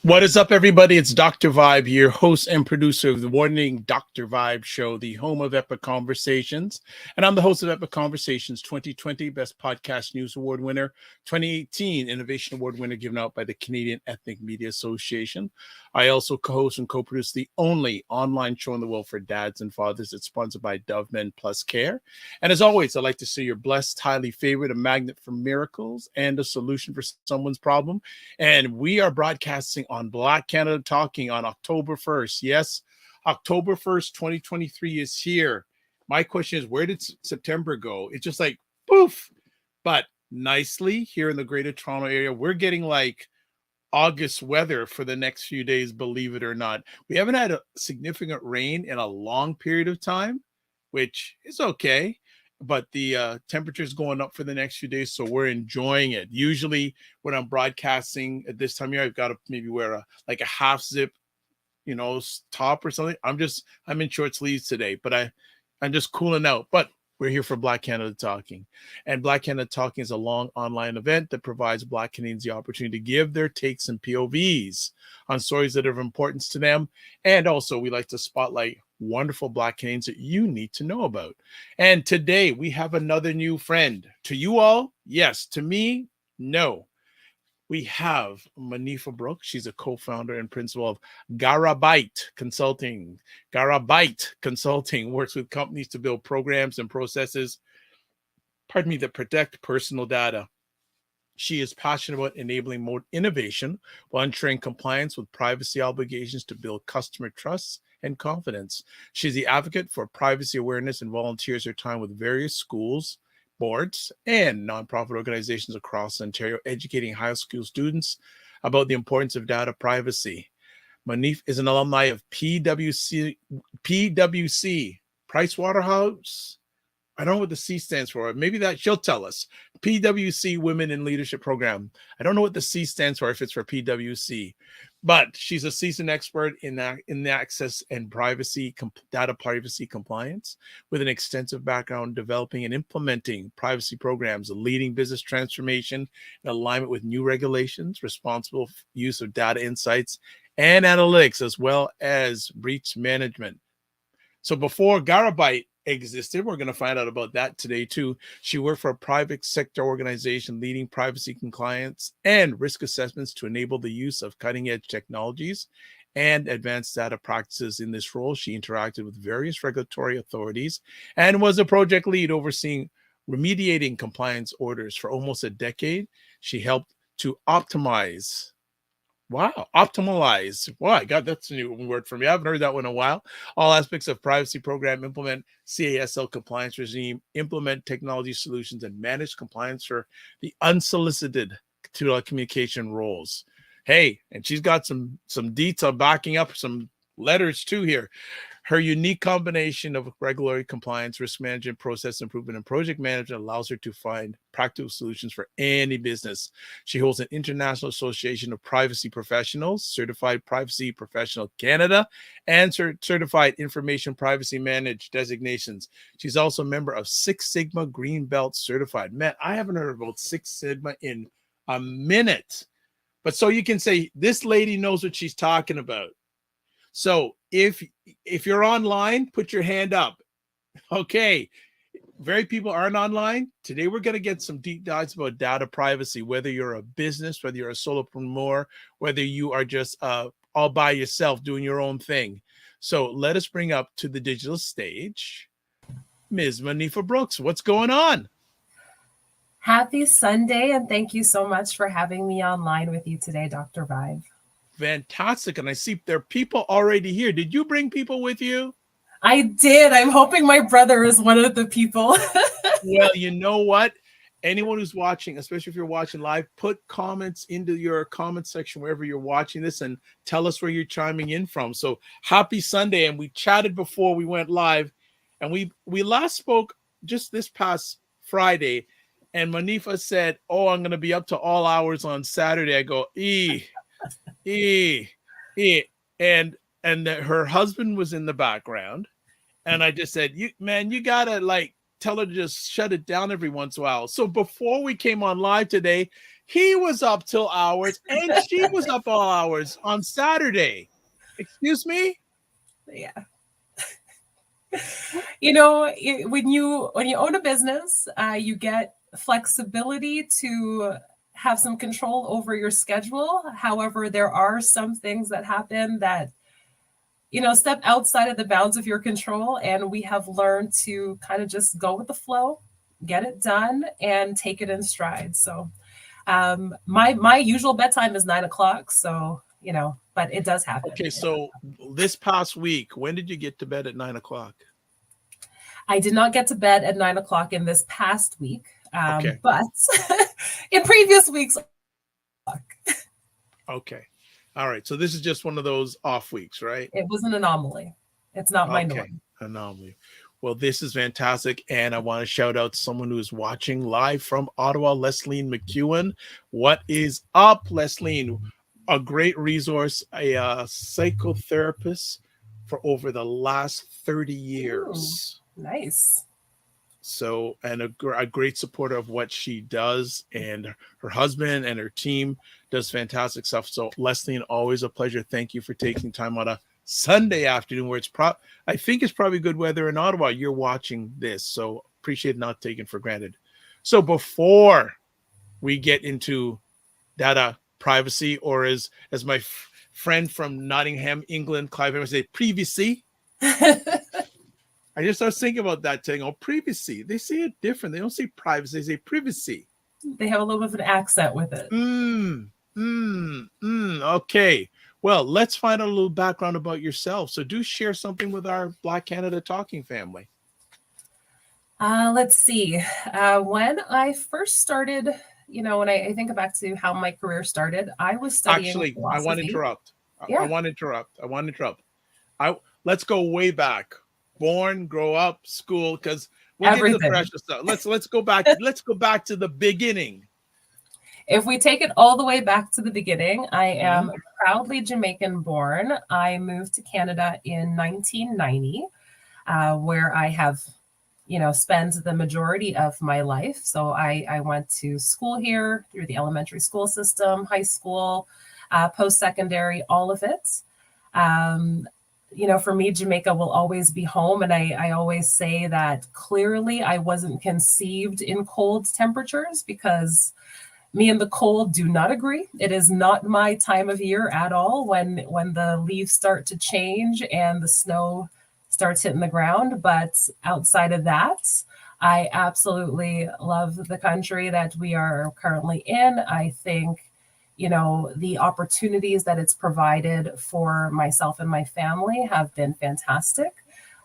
What is up, everybody? It's Dr. Vibe, your host and producer of the Morning Dr. Vibe Show, the home of Epic Conversations. And I'm the host of Epic Conversations 2020 Best Podcast News Award winner, 2018 Innovation Award winner given out by the Canadian Ethnic Media Association. I also co-host and co-produce the only online show in the world for dads and fathers. It's sponsored by Dove Men Plus Care. And as always, I'd like to say you're blessed, highly favored, a magnet for miracles, and a solution for someone's problem. And we are broadcasting on Black Canada Talking on October 1st. Yes, October 1st, 2023 is here. My question is, where did September go? It's just like, poof. But nicely here in the Greater Toronto area, we're getting like August weather for the next few days, believe it or not. We haven't had a significant rain in a long period of time, which is okay. But the temperature is going up for the next few days, so we're enjoying it. Usually when I'm broadcasting at this time of year, I've got to maybe wear a half zip, top or something. I'm in short sleeves today, but I'm just cooling out. But we're here for Black Canada Talking. And Black Canada Talking is a long online event that provides Black Canadians the opportunity to give their takes and POVs on stories that are of importance to them. And also, we like to spotlight wonderful Black Canadians that you need to know about. And today, we have another new friend. To you all, yes. To me, no. We have Monifa Brooks. She's a co-founder and principal of Garabyte Consulting. Garabyte Consulting works with companies to build programs and processes, that protect personal data. She is passionate about enabling more innovation while ensuring compliance with privacy obligations to build customer trust and confidence. She's the advocate for privacy awareness and volunteers her time with various schools, boards, and nonprofit organizations across Ontario, educating high school students about the importance of data privacy. Monifa is an alumni of PWC, Pricewaterhouse. I don't know what the C stands for. Maybe that she'll tell us. PWC Women in Leadership Program. I don't know what the C stands for, if it's for PWC, but she's a seasoned expert in the access and privacy, data privacy compliance, with an extensive background developing and implementing privacy programs, leading business transformation in alignment with new regulations, responsible use of data insights and analytics, as well as breach management. So before Garabyte existed, we're going to find out about that today too. She worked for a private sector organization leading privacy compliance and risk assessments to enable the use of cutting edge technologies and advanced data practices. In this role, she interacted with various regulatory authorities and was a project lead overseeing remediating compliance orders for almost a decade. She helped to optimize. Wow, optimalize. Wow, God, that's a new word for me. I haven't heard that one in a while. All aspects of privacy program, implement CASL compliance regime, implement technology solutions, and manage compliance for the unsolicited telecommunication roles. Hey, and she's got some deets on backing up some letters too here. Her unique combination of regulatory compliance, risk management, process improvement, and project management allows her to find practical solutions for any business. She holds an International Association of Privacy Professionals, Certified Privacy Professional Canada, and Certified Information Privacy Managed designations. She's also a member of Six Sigma Green Belt Certified. Man, I haven't heard about Six Sigma in a minute. But so you can say this lady knows what she's talking about. So if you're online, put your hand up. Okay. Very people aren't online. Today, we're going to get some deep dives about data privacy, whether you're a business, whether you're a solopreneur, whether you are just all by yourself doing your own thing. So let us bring up to the digital stage, Ms. Monifa Brooks. What's going on? Happy Sunday, and thank you so much for having me online with you today, Dr. Vibe. Fantastic. And I see there are people already here. Did you bring people with you? I did. I'm hoping my brother is one of the people. Well, you know what? Anyone who's watching, especially if you're watching live, put comments into your comment section wherever you're watching this and tell us where you're chiming in from. So happy Sunday. And we chatted before we went live, and we last spoke just this past Friday, and Monifa said, oh, I'm going to be up to all hours on Saturday. I go, and her husband was in the background, and I just said, you gotta tell her to just shut it down every once in a while. So before we came on live today, He was up till hours, and she was up all hours on Saturday. Excuse me? Yeah. You know, when you own a business, you get flexibility to have some control over your schedule. However, there are some things that happen that, you know, step outside of the bounds of your control, and we have learned to kind of just go with the flow, get it done, and take it in stride. So my usual bedtime is 9 o'clock. So, you know, but it does happen. Okay, so this past week, when did you get to bed at 9 o'clock? I did not get to bed at 9 o'clock in this past week, Okay. but in previous weeks. Okay. All right. So this is just one of those off weeks, right? It was an anomaly. It's not my norm. Anomaly. Well, this is fantastic. And I want to shout out to someone who's watching live from Ottawa, Lesline McEwen. What is up, Lesline? A great resource, a psychotherapist for over the last 30 years. Ooh, nice. So, and a great supporter of what she does, and her husband and her team does fantastic stuff. So, Leslie, always a pleasure. Thank you for taking time on a Sunday afternoon where I think it's probably good weather in Ottawa. You're watching this, so appreciate not taken for granted. So, before we get into data privacy, or as my friend from Nottingham, England, Clive, would say, privacy. I just was thinking about that thing. Oh, privacy. They say it different. They don't say privacy. They say privacy. They have a little bit of an accent with it. Okay. Well, let's find out a little background about yourself. So do share something with our Black Canada Talking family. Let's see. When I first started, you know, when I think back to how my career started, I was studying philosophy. I want to interrupt. Yeah. I want to interrupt. Let's go way back. Born, grow up, school, because we'll get to the precious stuff. Let's go back. Let's go back to the beginning. If we take it all the way back to the beginning, I am proudly Jamaican born. I moved to Canada in 1990, where I have, you know, spent the majority of my life. So I went to school here through the elementary school system, high school, post-secondary, all of it. You know, for me, Jamaica will always be home. And I always say that clearly I wasn't conceived in cold temperatures, because me and the cold do not agree. It is not my time of year at all when the leaves start to change and the snow starts hitting the ground. But outside of that, I absolutely love the country that we are currently in. I think, you know, the opportunities that it's provided for myself and my family have been fantastic.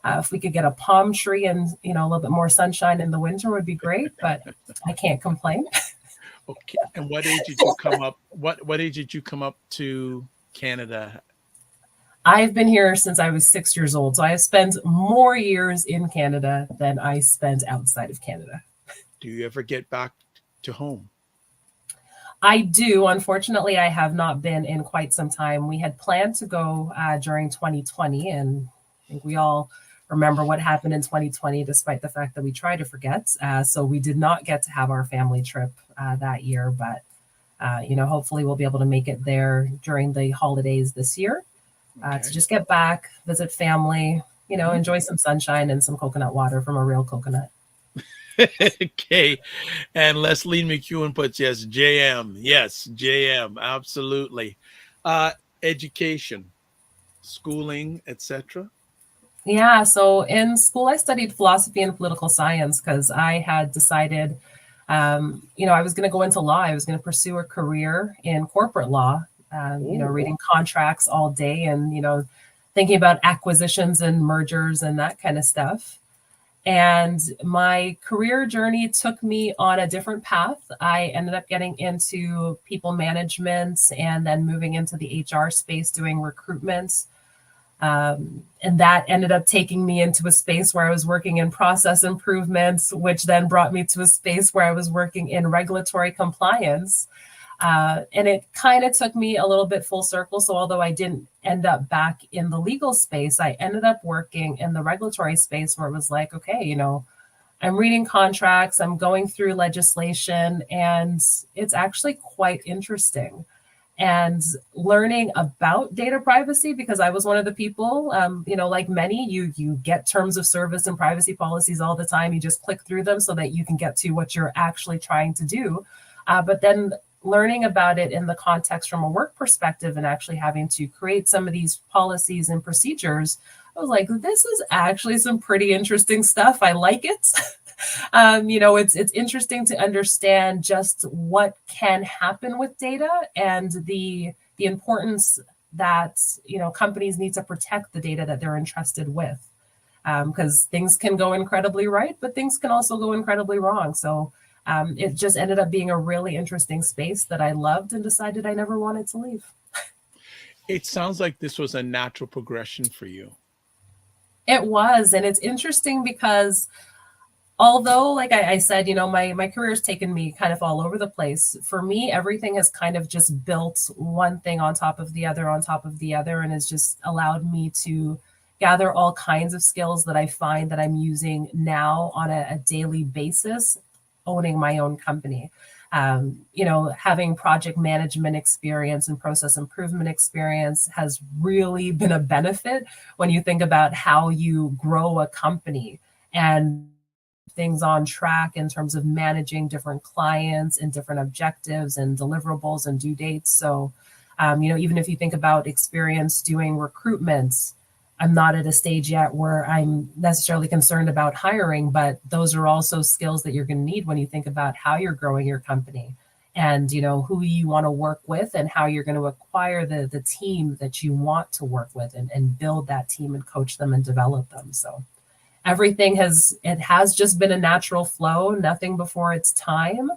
If we could get a palm tree and, you know, a little bit more sunshine in the winter would be great, but I can't complain. Okay. And what age did you come up? What age did you come up to Canada? I've been here since I was 6 years old. So I have spent more years in Canada than I spent outside of Canada. Do you ever get back to home? I do. Unfortunately, I have not been in quite some time. We had planned to go during 2020, and I think we all remember what happened in 2020, despite the fact that we try to forget. So we did not get to have our family trip that year, but you know, hopefully we'll be able to make it there during the holidays this year to just get back, visit family, you know, enjoy some sunshine and some coconut water from a real coconut. Okay. And Leslie McEwen puts yes, JM. Yes, JM. Absolutely. Education, schooling, etc. Yeah. So in school, I studied philosophy and political science because I had decided, you know, I was going to go into law. I was going to pursue a career in corporate law, you know, reading contracts all day and, you know, thinking about acquisitions and mergers and that kind of stuff. And my career journey took me on a different path. I ended up getting into people management and then moving into the HR space doing recruitment. And that ended up taking me into a space where I was working in process improvements, which then brought me to a space where I was working in regulatory compliance. And it kind of took me a little bit full circle. So although I didn't end up back in the legal space, I ended up working in the regulatory space where it was like, okay, you know, I'm reading contracts, I'm going through legislation, and it's actually quite interesting. And learning about data privacy, because I was one of the people, like many, you get terms of service and privacy policies all the time. You just click through them so that you can get to what you're actually trying to do. But then learning about it in the context from a work perspective and actually having to create some of these policies and procedures, I was like, this is actually some pretty interesting stuff. I like it. It's interesting to understand just what can happen with data and the importance that, companies need to protect the data that they're entrusted with. Because things can go incredibly right, but things can also go incredibly wrong. So it just ended up being a really interesting space that I loved and decided I never wanted to leave. It sounds like this was a natural progression for you. It was. And it's interesting because although, like I said, my career has taken me kind of all over the place. For me, everything has kind of just built one thing on top of the other, and has just allowed me to gather all kinds of skills that I find that I'm using now on a daily basis, owning my own company. Having project management experience and process improvement experience has really been a benefit when you think about how you grow a company and things on track in terms of managing different clients and different objectives and deliverables and due dates. So, even if you think about experience doing recruitments, I'm not at a stage yet where I'm necessarily concerned about hiring, but those are also skills that you're going to need when you think about how you're growing your company and, who you want to work with and how you're going to acquire the team that you want to work with and build that team and coach them and develop them. So everything has just been a natural flow, nothing before its time.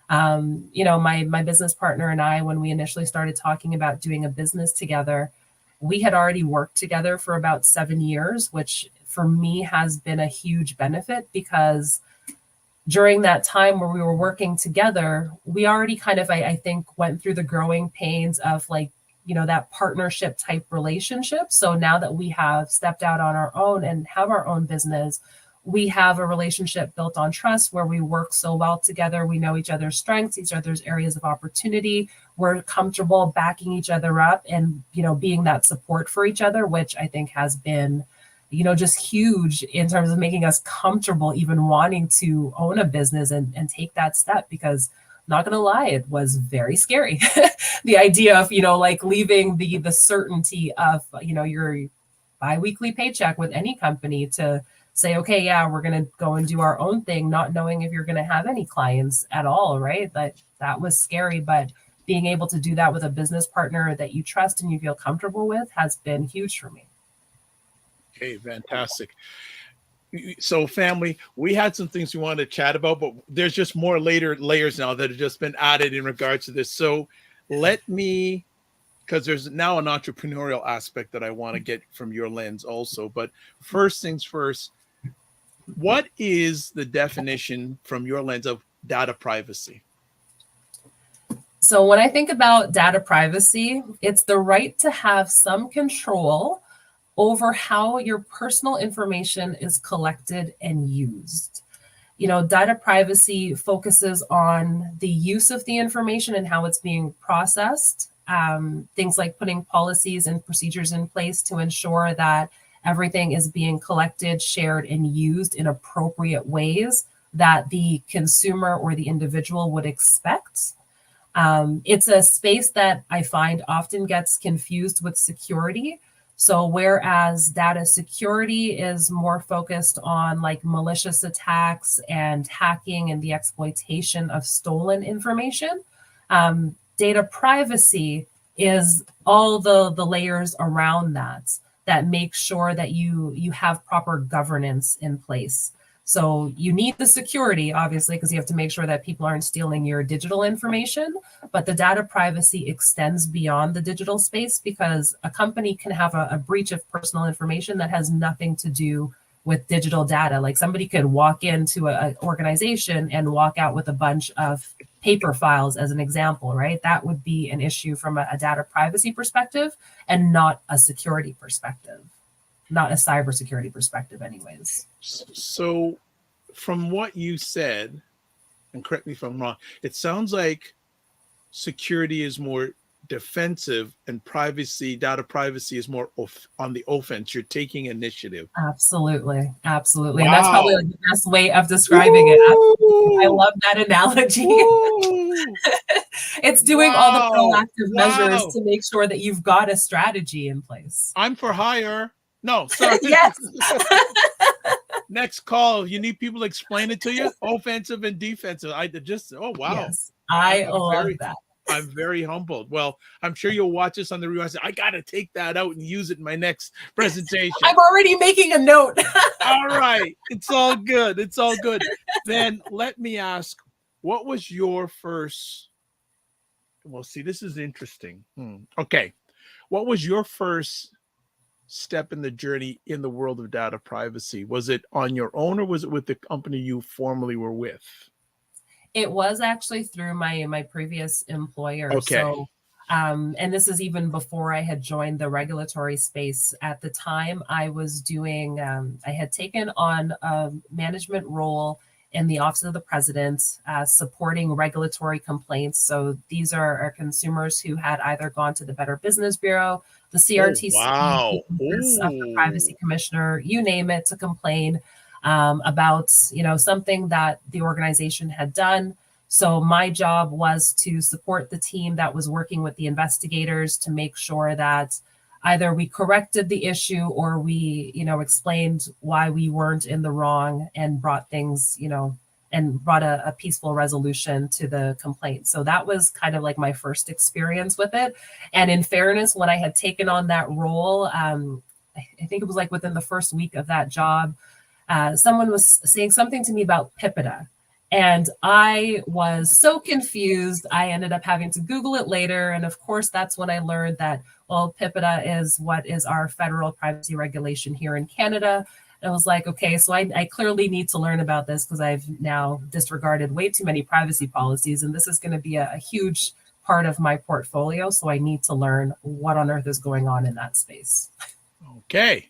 My business partner and I, when we initially started talking about doing a business together, we had already worked together for about 7 years, which for me has been a huge benefit because during that time where we were working together, we already kind of, I think, went through the growing pains of that partnership type relationship. So now that we have stepped out on our own and have our own business, we have a relationship built on trust where we work so well together. We know each other's strengths, each other's areas of opportunity. We're comfortable backing each other up and, being that support for each other, which I think has been, just huge in terms of making us comfortable, even wanting to own a business and take that step, because not going to lie, it was very scary. The idea of, leaving the certainty of, your biweekly paycheck with any company to say, okay, yeah, we're going to go and do our own thing, not knowing if you're going to have any clients at all, right? That was scary, but being able to do that with a business partner that you trust and you feel comfortable with has been huge for me. Okay, fantastic. So family, we had some things we wanted to chat about, but there's just more later layers now that have just been added in regards to this. So because there's now an entrepreneurial aspect that I want to get from your lens also. But first things first, what is the definition from your lens of data privacy? So when I think about data privacy, it's the right to have some control over how your personal information is collected and used. Data privacy focuses on the use of the information and how it's being processed. Things like putting policies and procedures in place to ensure that everything is being collected, shared, and used in appropriate ways that the consumer or the individual would expect. It's a space that I find often gets confused with security. So whereas data security is more focused on malicious attacks and hacking and the exploitation of stolen information, data privacy is all the layers around that make sure that you have proper governance in place. So you need the security, obviously, because you have to make sure that people aren't stealing your digital information. But the data privacy extends beyond the digital space because a company can have a breach of personal information that has nothing to do with digital data. Like somebody could walk into an organization and walk out with a bunch of paper files as an example, right? That would be an issue from a data privacy perspective and not a security perspective. Not a cybersecurity perspective anyways. So from what you said, and correct me if I'm wrong, it sounds like security is more defensive and data privacy is more on the offense. You're taking initiative. Absolutely. Absolutely. And that's probably Wow. like the best way of describing it. I love that analogy. It's doing all the Wow. proactive measures Wow. to make sure that you've got a strategy in place. I'm for hire. No, sorry. Yes. Next call. You need people to explain it to you. Offensive and defensive. Oh, wow. Yes. I love that. I'm very humbled. Well, I'm sure you'll watch this on the rewind. I got to take that out and use it in my next presentation. I'm already making a note. All right. It's all good. It's all good. Then let me ask, what was your first? Well, see, this is interesting. Okay. What was your first step in the journey in the world of data privacy? Was it on your own or was it with the company you formerly were with? It was actually through my previous employer. Okay. So, and this is even before I had joined the regulatory space. At the time, I was doing, I had taken on a management role in the Office of the President, supporting regulatory complaints. So these are consumers who had either gone to the Better Business Bureau, the CRTC, wow. the of the Privacy Commissioner, you name it, to complain about something that the organization had done. So my job was to support the team that was working with the investigators to make sure that either we corrected the issue or we explained why we weren't in the wrong and brought things and brought a peaceful resolution to the complaint. So that was kind of like my first experience with it. And in fairness, when I had taken on that role, I think it was like within the first week of that job, someone was saying something to me about PIPEDA. And I was so confused. I ended up having to Google it later. And of course, that's when I learned that, well, PIPEDA is what is our federal privacy regulation here in Canada. And I was like, okay, so I clearly need to learn about this because I've now disregarded way too many privacy policies. And this is going to be a huge part of my portfolio. So I need to learn what on earth is going on in that space. Okay.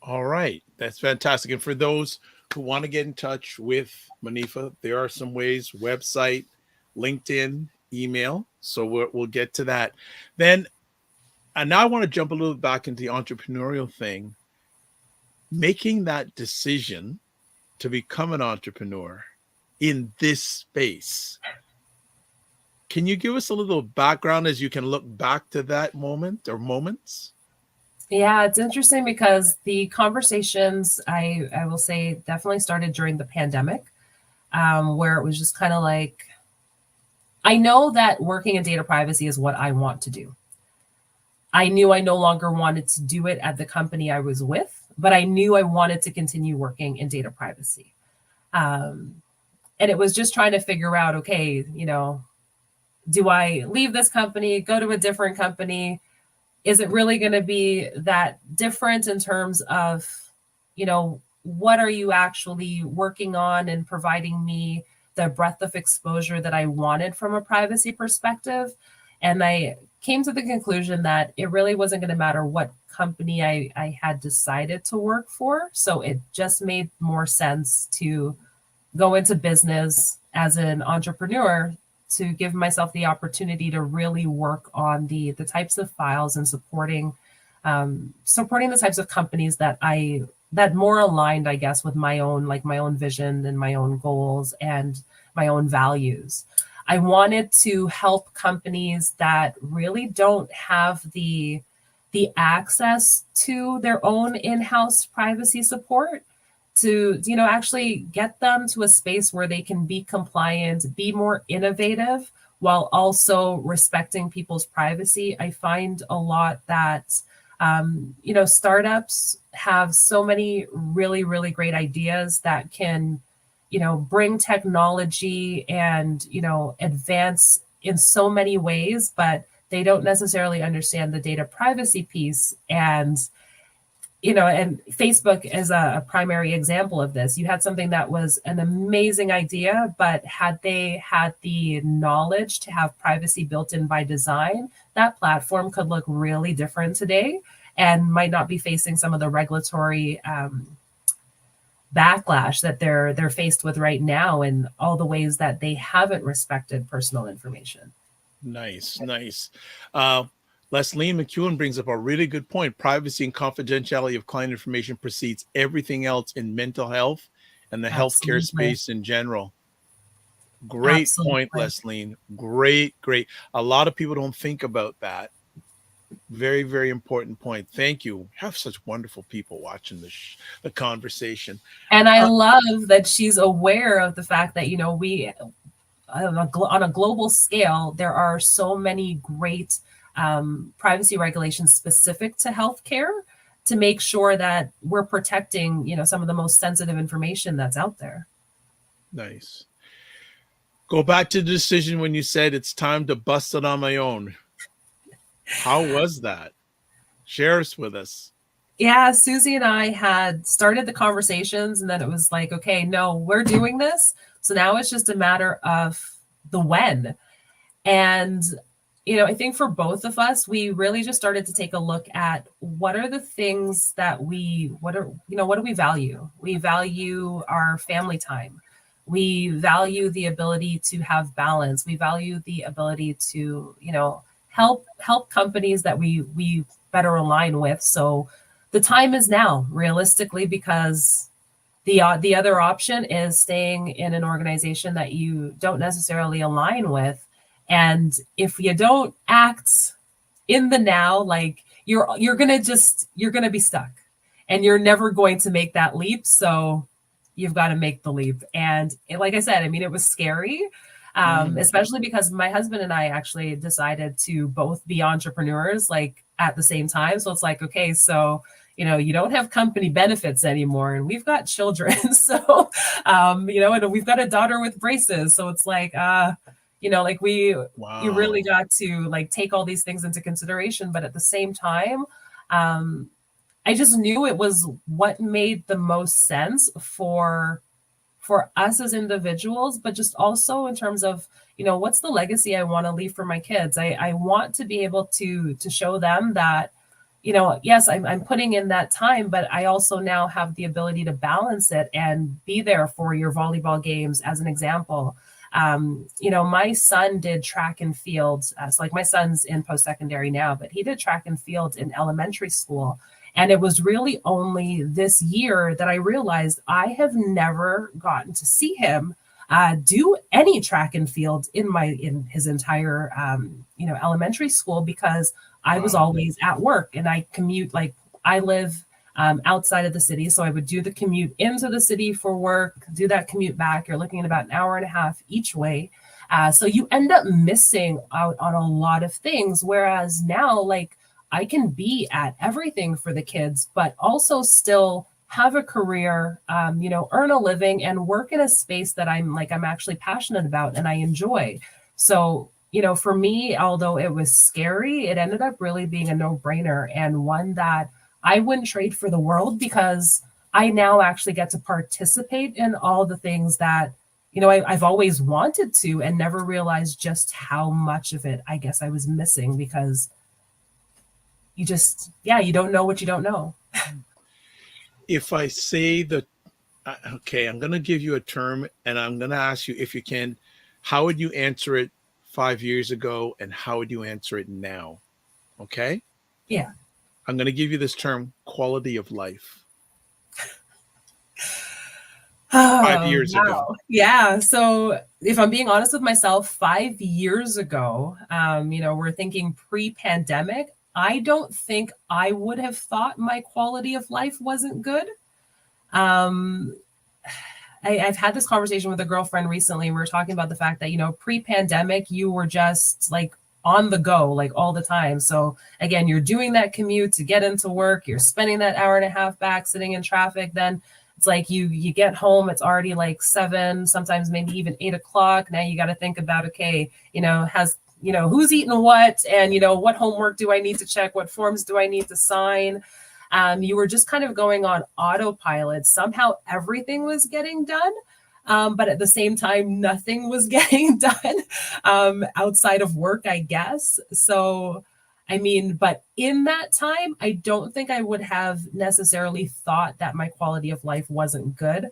All right. That's fantastic. And for those who want to get in touch with Monifa, there are some ways: website, LinkedIn, email. So we'll get to that. Then, and now I want to jump a little back into the entrepreneurial thing. Making that decision to become an entrepreneur in this space. Can you give us a little background as you can look back to that moment or moments? Yeah, it's interesting because the conversations, I will say, definitely started during the pandemic, where it was just kind of like, I know that working in data privacy is what I want to do. I knew I no longer wanted to do it at the company I was with, but I knew I wanted to continue working in data privacy. And it was just trying to figure out, okay, do I leave this company, go to a different company? Is it really going to be that different in terms of, what are you actually working on and providing me the breadth of exposure that I wanted from a privacy perspective? And I came to the conclusion that it really wasn't going to matter what company I had decided to work for. So it just made more sense to go into business as an entrepreneur, to give myself the opportunity to really work on the types of files and supporting the types of companies that more aligned, I guess, with my own vision and my own goals and my own values. I wanted to help companies that really don't have the access to their own in-house privacy support, to actually get them to a space where they can be compliant, be more innovative, while also respecting people's privacy. I find a lot that startups have so many really, really great ideas that can bring technology and advance in so many ways, but they don't necessarily understand the data privacy piece. And and Facebook is a primary example of this. You had something that was an amazing idea, but had they had the knowledge to have privacy built in by design, that platform could look really different today and might not be facing some of the regulatory backlash that they're faced with right now, and all the ways that they haven't respected personal information. Nice, nice. Uh, Leslie McEwen brings up a really good point. Privacy and confidentiality of client information precedes everything else in mental health and the healthcare Absolutely. space in general. Great point, Absolutely. Leslie. Great, great. A lot of people don't think about that. Very, very important point. Thank you. We have such wonderful people watching the conversation. And I Uh, love that she's aware of the fact that, we on a global scale, there are so many great privacy regulations specific to healthcare to make sure that we're protecting, some of the most sensitive information that's out there. nice. Go back to the decision when you said it's time to bust it on my own. How was that? Share us with us. Yeah, Susie and I had started the conversations, and then it was like, okay, no, we're doing this. So now it's just a matter of the when. And, I think for both of us, we really just started to take a look at what are the things that what do we value? We value our family time. We value the ability to have balance. We value the ability to, help companies that we better align with. So the time is now, realistically, because the other option is staying in an organization that you don't necessarily align with. And if you don't act in the now, like you're gonna be stuck, and you're never going to make that leap. So you've got to make the leap. And like I said, I mean, it was scary, especially because my husband and I actually decided to both be entrepreneurs, like at the same time. So it's like, okay, so you don't have company benefits anymore, and we've got children. So, and we've got a daughter with braces. So it's like, like you really got to like take all these things into consideration. But at the same time, I just knew it was what made the most sense for us as individuals, but just also in terms of, what's the legacy I want to leave for my kids. I want to be able to show them that, yes, I'm putting in that time, but I also now have the ability to balance it and be there for your volleyball games, as an example. My son did track and field. So like my son's in post-secondary now, but he did track and field in elementary school. And it was really only this year that I realized I have never gotten to see him do any track and field in his entire elementary school, because I was always at work, and I commute, like I live outside of the city. So I would do the commute into the city for work, do that commute back. You're looking at about an hour and a half each way. So you end up missing out on a lot of things. Whereas now, like, I can be at everything for the kids, but also still have a career, earn a living, and work in a space that I'm actually passionate about and I enjoy. So, for me, although it was scary, it ended up really being a no-brainer, and one that I wouldn't trade for the world, because I now actually get to participate in all the things that, I've always wanted to, and never realized just how much of it I guess I was missing, because you don't know what you don't know. If I say okay, I'm going to give you a term, and I'm going to ask you, if you can, how would you answer it 5 years ago, and how would you answer it now? Okay? Yeah. I'm going to give you this term, quality of life. 5 years ago. Yeah. So if I'm being honest with myself, 5 years ago, we're thinking pre-pandemic, I don't think I would have thought my quality of life wasn't good. I've had this conversation with a girlfriend recently. We were talking about the fact that, pre-pandemic, you were just like on the go, like all the time. So again, you're doing that commute to get into work. You're spending that hour and a half back sitting in traffic. Then it's like you get home, it's already like 7, sometimes maybe even 8 o'clock. Now you got to think about, okay, who's eating what, and, what homework do I need to check? What forms do I need to sign? You were just kind of going on autopilot. Somehow everything was getting done. But at the same time, nothing was getting done outside of work, I guess. So I mean, but in that time, I don't think I would have necessarily thought that my quality of life wasn't good.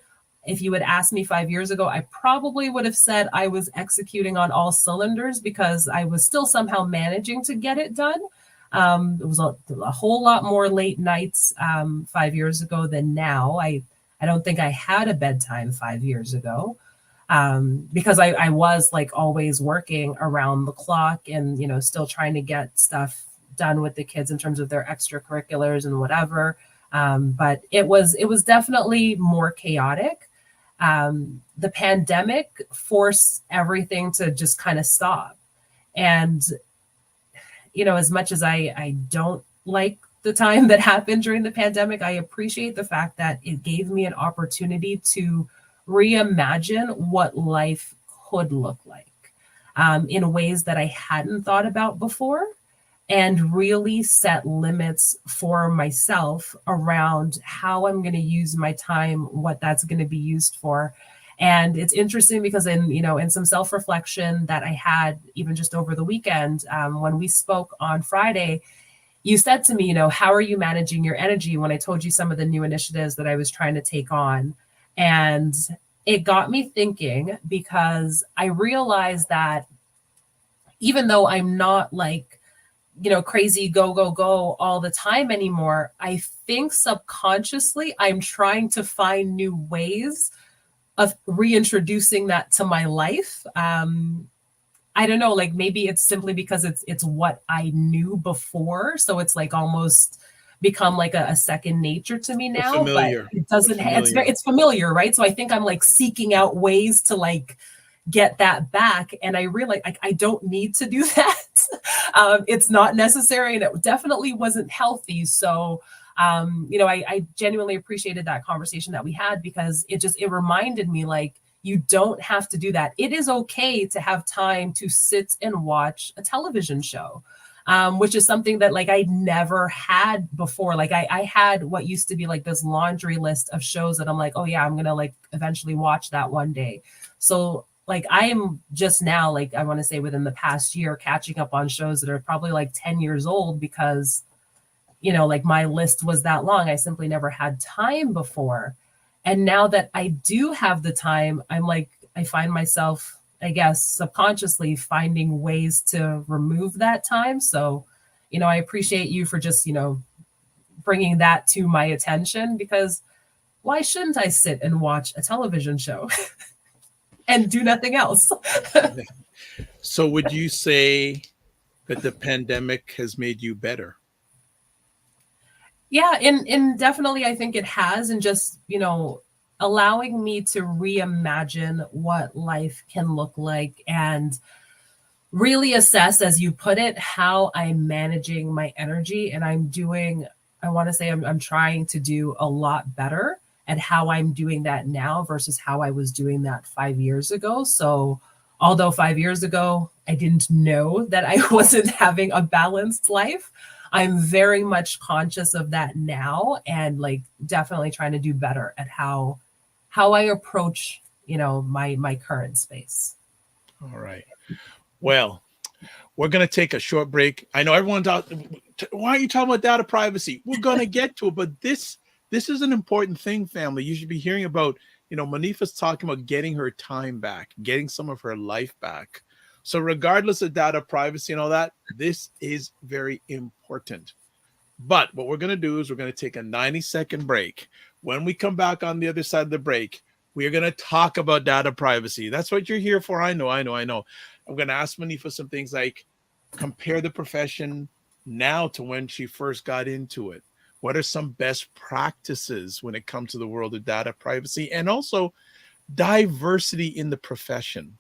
If you had asked me 5 years ago, I probably would have said I was executing on all cylinders because I was still somehow managing to get it done. It was a whole lot more late nights 5 years ago than now. I don't think I had a bedtime 5 years ago because I was like always working around the clock and, you know, still trying to get stuff done with the kids in terms of their extracurriculars and whatever. But it was definitely more chaotic. The pandemic forced everything to just kind of stop. And, you know, as much as I don't like the time that happened during the pandemic, I appreciate the fact that it gave me an opportunity to reimagine what life could look like in ways that I hadn't thought about before, and really set limits for myself around how I'm going to use my time, what that's going to be used for. And it's interesting because in some self-reflection that I had even just over the weekend, when we spoke on Friday, you said to me, you know, how are you managing your energy, when I told you some of the new initiatives that I was trying to take on. And it got me thinking, because I realized that even though I'm not like, you know, crazy go all the time anymore, I think subconsciously I'm trying to find new ways of reintroducing that to my life. I don't know, like maybe it's simply because it's what I knew before. So it's like almost become like a second nature to me now, but it doesn't, it's familiar, right? So I think I'm like seeking out ways to like get that back. And I realized I don't need to do that. It's not necessary, and it definitely wasn't healthy. So, you know, I genuinely appreciated that conversation that we had, because it reminded me, like, you don't have to do that. It is okay to have time to sit and watch a television show, which is something that like I never had before. Like I had what used to be like this laundry list of shows that I'm like, oh yeah, I'm going to like eventually watch that one day. So like I am just now, like I want to say within the past year, catching up on shows that are probably like 10 years old, because, you know, like my list was that long. I simply never had time before. And now that I do have the time, I'm like, I find myself, I guess, subconsciously finding ways to remove that time. So, you know, I appreciate you for just, you know, bringing that to my attention, because why shouldn't I sit and watch a television show? And do nothing else. So would you say that the pandemic has made you better? Yeah, and definitely I think it has, and just, you know, allowing me to reimagine what life can look like and really assess, as you put it, how I'm managing my energy. And I want to say I'm trying to do a lot better at how I'm doing that now versus how I was doing that 5 years ago. So although 5 years ago, I didn't know that I wasn't having a balanced life, I'm very much conscious of that now, and like definitely trying to do better at how I approach, you know, my current space. All right. Well, we're going to take a short break. I know everyone's out. Why are you talking about data privacy? We're going to get to it, but this is an important thing, family. You should be hearing about, you know, Monifa's talking about getting her time back, getting some of her life back. So regardless of data privacy and all that, this is very important. But what we're going to do is we're going to take a 90-second break. When we come back on the other side of the break, we are going to talk about data privacy. That's what you're here for. I know. I'm going to ask Monifa some things like compare the profession now to when she first got into it. What are some best practices when it comes to the world of data privacy, and also diversity in the profession?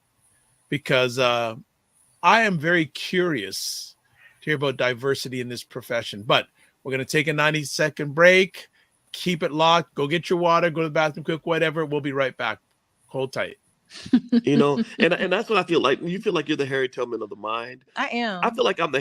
Because I am very curious to hear about diversity in this profession. But we're going to take a 90-second break. Keep it locked. Go get your water, go to the bathroom, cook, whatever. We'll be right back. Hold tight. You know, and that's what I feel like. You feel like you're the Harriet Tubman of the mind. I am. I feel like I'm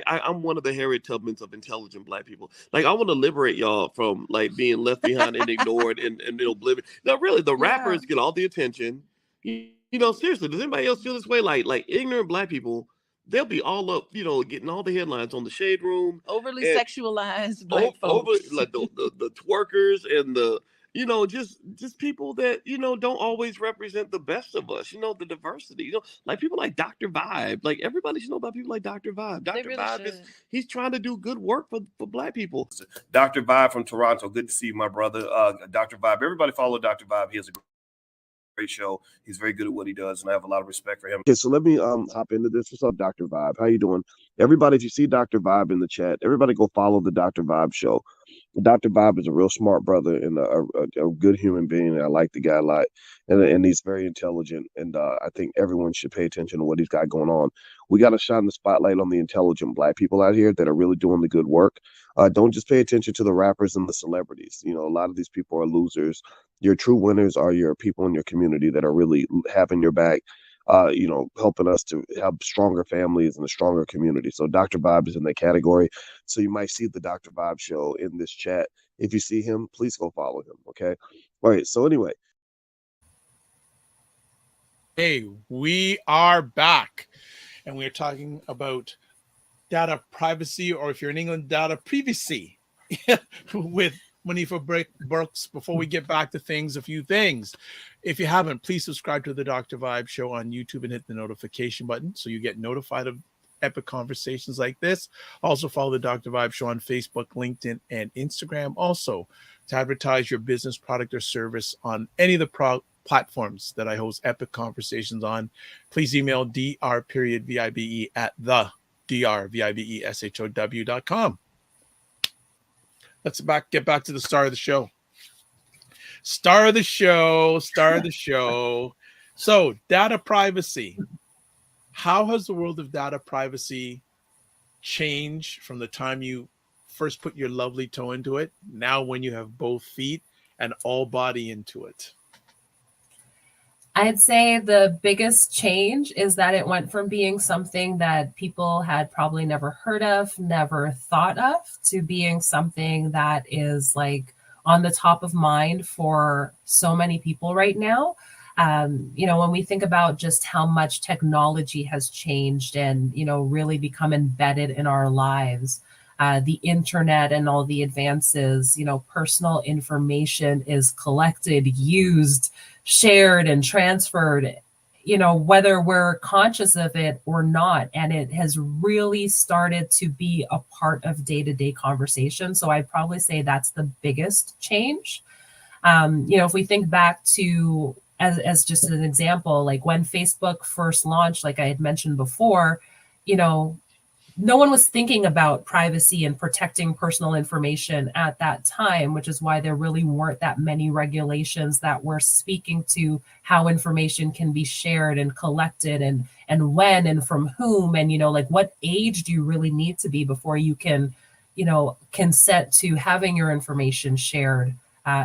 I'm one of the Harriet Tubmans of intelligent Black people. Like I want to liberate y'all from like being left behind and ignored and oblivion. No, really, the rappers get all the attention. You know, seriously, does anybody else feel this way? Like ignorant Black people they'll be all up, getting all the headlines on the Shade Room, overly and sexualized Black over folks. like the twerkers and the just people that don't always represent the best of us. The diversity. Like people like Dr. Vibe. Like everybody should know about people like Dr. Vibe. Dr. really Vibe should. he's trying to do good work for Black people. Dr. Vibe from Toronto. Good to see you, my brother. Dr. Vibe. Everybody follow Dr. Vibe. He has a great show. He's very good at what he does, and I have a lot of respect for him. Okay, so let me hop into this. What's up, Dr. Vibe? How you doing? Everybody, if you see Dr. Vibe in the chat, everybody go follow the Dr. Vibe show. Dr. Vibe is a real smart brother and a good human being. I like the guy a lot, and he's very intelligent. And I think everyone should pay attention to what he's got going on. We got to shine the spotlight on the intelligent Black people out here that are really doing the good work. Don't just pay attention to the rappers and the celebrities. A lot of these people are losers. Your true winners are your people in your community that are really having your back. Helping us to have stronger families and a stronger community. So Dr. Vibe is in that category. So you might see the Dr. Vibe show in this chat. If you see him, please go follow him. Okay. All right. So anyway. Hey, we are back, and we're talking about data privacy, or if you're in England, data privacy with Monifa Brooks. Before we get back to things, a few things. If you haven't, please subscribe to the Dr. Vibe show on YouTube and hit the notification button so you get notified of epic conversations like this. Also follow the Dr. Vibe show on Facebook, LinkedIn, and Instagram. Also, to advertise your business, product, or service on any of the platforms that I host epic conversations on, please email dr.vibe at the drvibeshow.com. Let's get back to the star of the show. Star of the show. So, data privacy. How has the world of data privacy changed from the time you first put your lovely toe into it, now when you have both feet and all body into it? I'd say the biggest change is that it went from being something that people had probably never heard of, never thought of, to being something that is like on the top of mind for so many people right now. When we think about just how much technology has changed and, really become embedded in our lives, the internet and all the advances, personal information is collected, used, shared, and transferred, whether we're conscious of it or not. And it has really started to be a part of day-to-day conversation. So I'd probably say that's the biggest change. If we think back to, as just an example, like when Facebook first launched, like I had mentioned before, no one was thinking about privacy and protecting personal information at that time, which is why there really weren't that many regulations that were speaking to how information can be shared and collected and when and from whom. And, like what age do you really need to be before you can, consent to having your information shared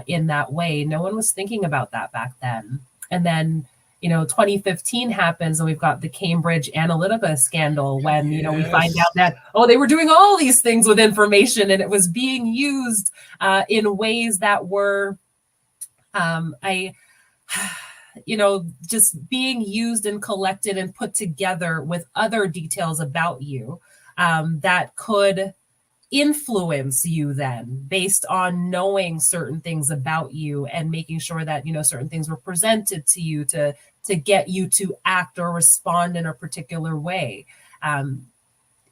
in that way? No one was thinking about that back then. And then 2015 happens and we've got the Cambridge Analytica scandal when, we find out that, they were doing all these things with information and it was being used in ways that were, just being used and collected and put together with other details about you that could influence you then based on knowing certain things about you and making sure that certain things were presented to you to get you to act or respond in a particular way.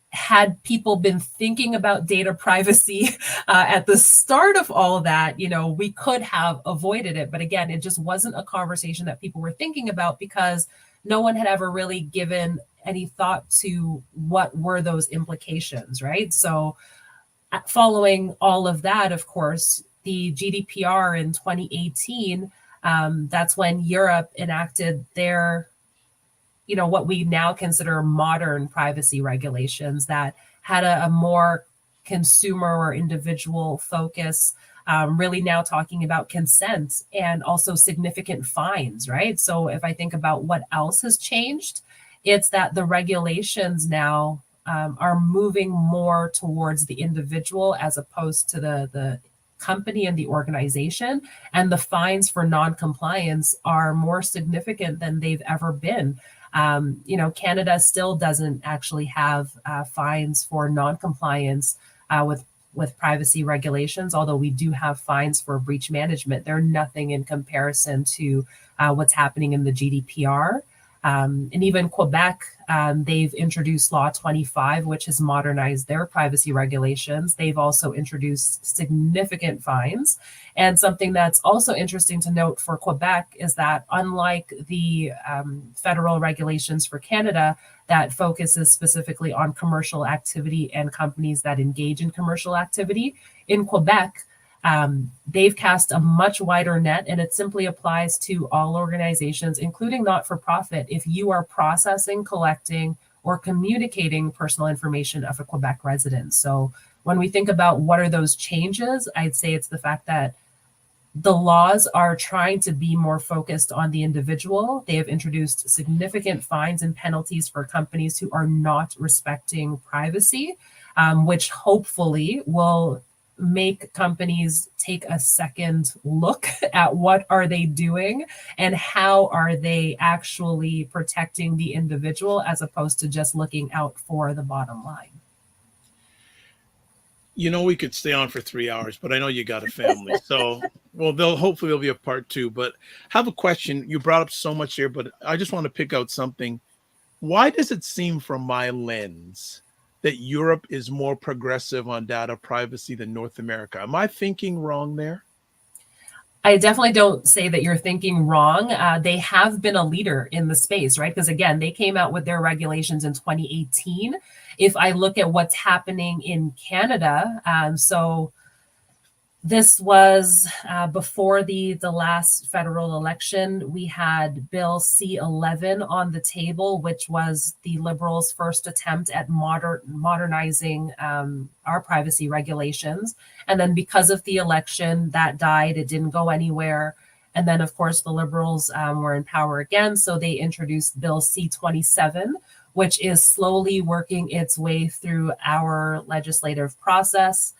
Had people been thinking about data privacy at the start of all of that, we could have avoided it. But again, it just wasn't a conversation that people were thinking about because no one had ever really given any thought to what were those implications, right? So following all of that, of course, the GDPR in 2018, that's when Europe enacted their, what we now consider modern privacy regulations that had a more consumer or individual focus, really now talking about consent and also significant fines, right? So if I think about what else has changed, it's that the regulations now are moving more towards the individual as opposed to the company and the organization. And the fines for non-compliance are more significant than they've ever been. Canada still doesn't actually have fines for non-compliance with privacy regulations, although we do have fines for breach management. They're nothing in comparison to what's happening in the GDPR. And even Quebec, they've introduced Law 25, which has modernized their privacy regulations. They've also introduced significant fines. And something that's also interesting to note for Quebec is that unlike the federal regulations for Canada that focuses specifically on commercial activity and companies that engage in commercial activity, in Quebec, they've cast a much wider net, and it simply applies to all organizations, including not-for-profit, if you are processing, collecting, or communicating personal information of a Quebec resident. So when we think about what are those changes, I'd say it's the fact that the laws are trying to be more focused on the individual. They have introduced significant fines and penalties for companies who are not respecting privacy, which hopefully will make companies take a second look at what are they doing and how are they actually protecting the individual as opposed to just looking out for the bottom line. We could stay on for 3 hours, but I know you got a family. So, well, hopefully there'll be a part 2, but I have a question. You brought up so much here, but I just want to pick out something. Why does it seem from my lens that Europe is more progressive on data privacy than North America? Am I thinking wrong there? I definitely don't say that you're thinking wrong. They have been a leader in the space, right? Because again, they came out with their regulations in 2018. If I look at what's happening in Canada, so this was before the last federal election. We had Bill C-11 on the table, which was the Liberals' first attempt at modernizing our privacy regulations. And then because of the election, that died. It didn't go anywhere. And then, of course, the Liberals were in power again. So they introduced Bill C-27, which is slowly working its way through our legislative process.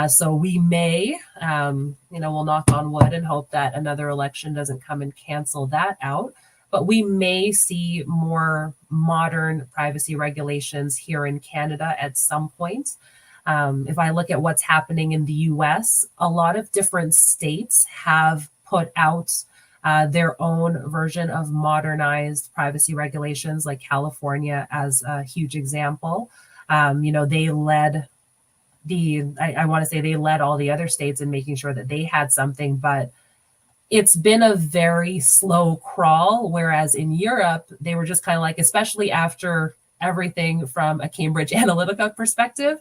So we may, we'll knock on wood and hope that another election doesn't come and cancel that out. But we may see more modern privacy regulations here in Canada at some point. If I look at what's happening in the US, a lot of different states have put out their own version of modernized privacy regulations, like California as a huge example. They led I want to say they led all the other states in making sure that they had something, but it's been a very slow crawl. Whereas in Europe, they were just kind of like, especially after everything from a Cambridge Analytica perspective,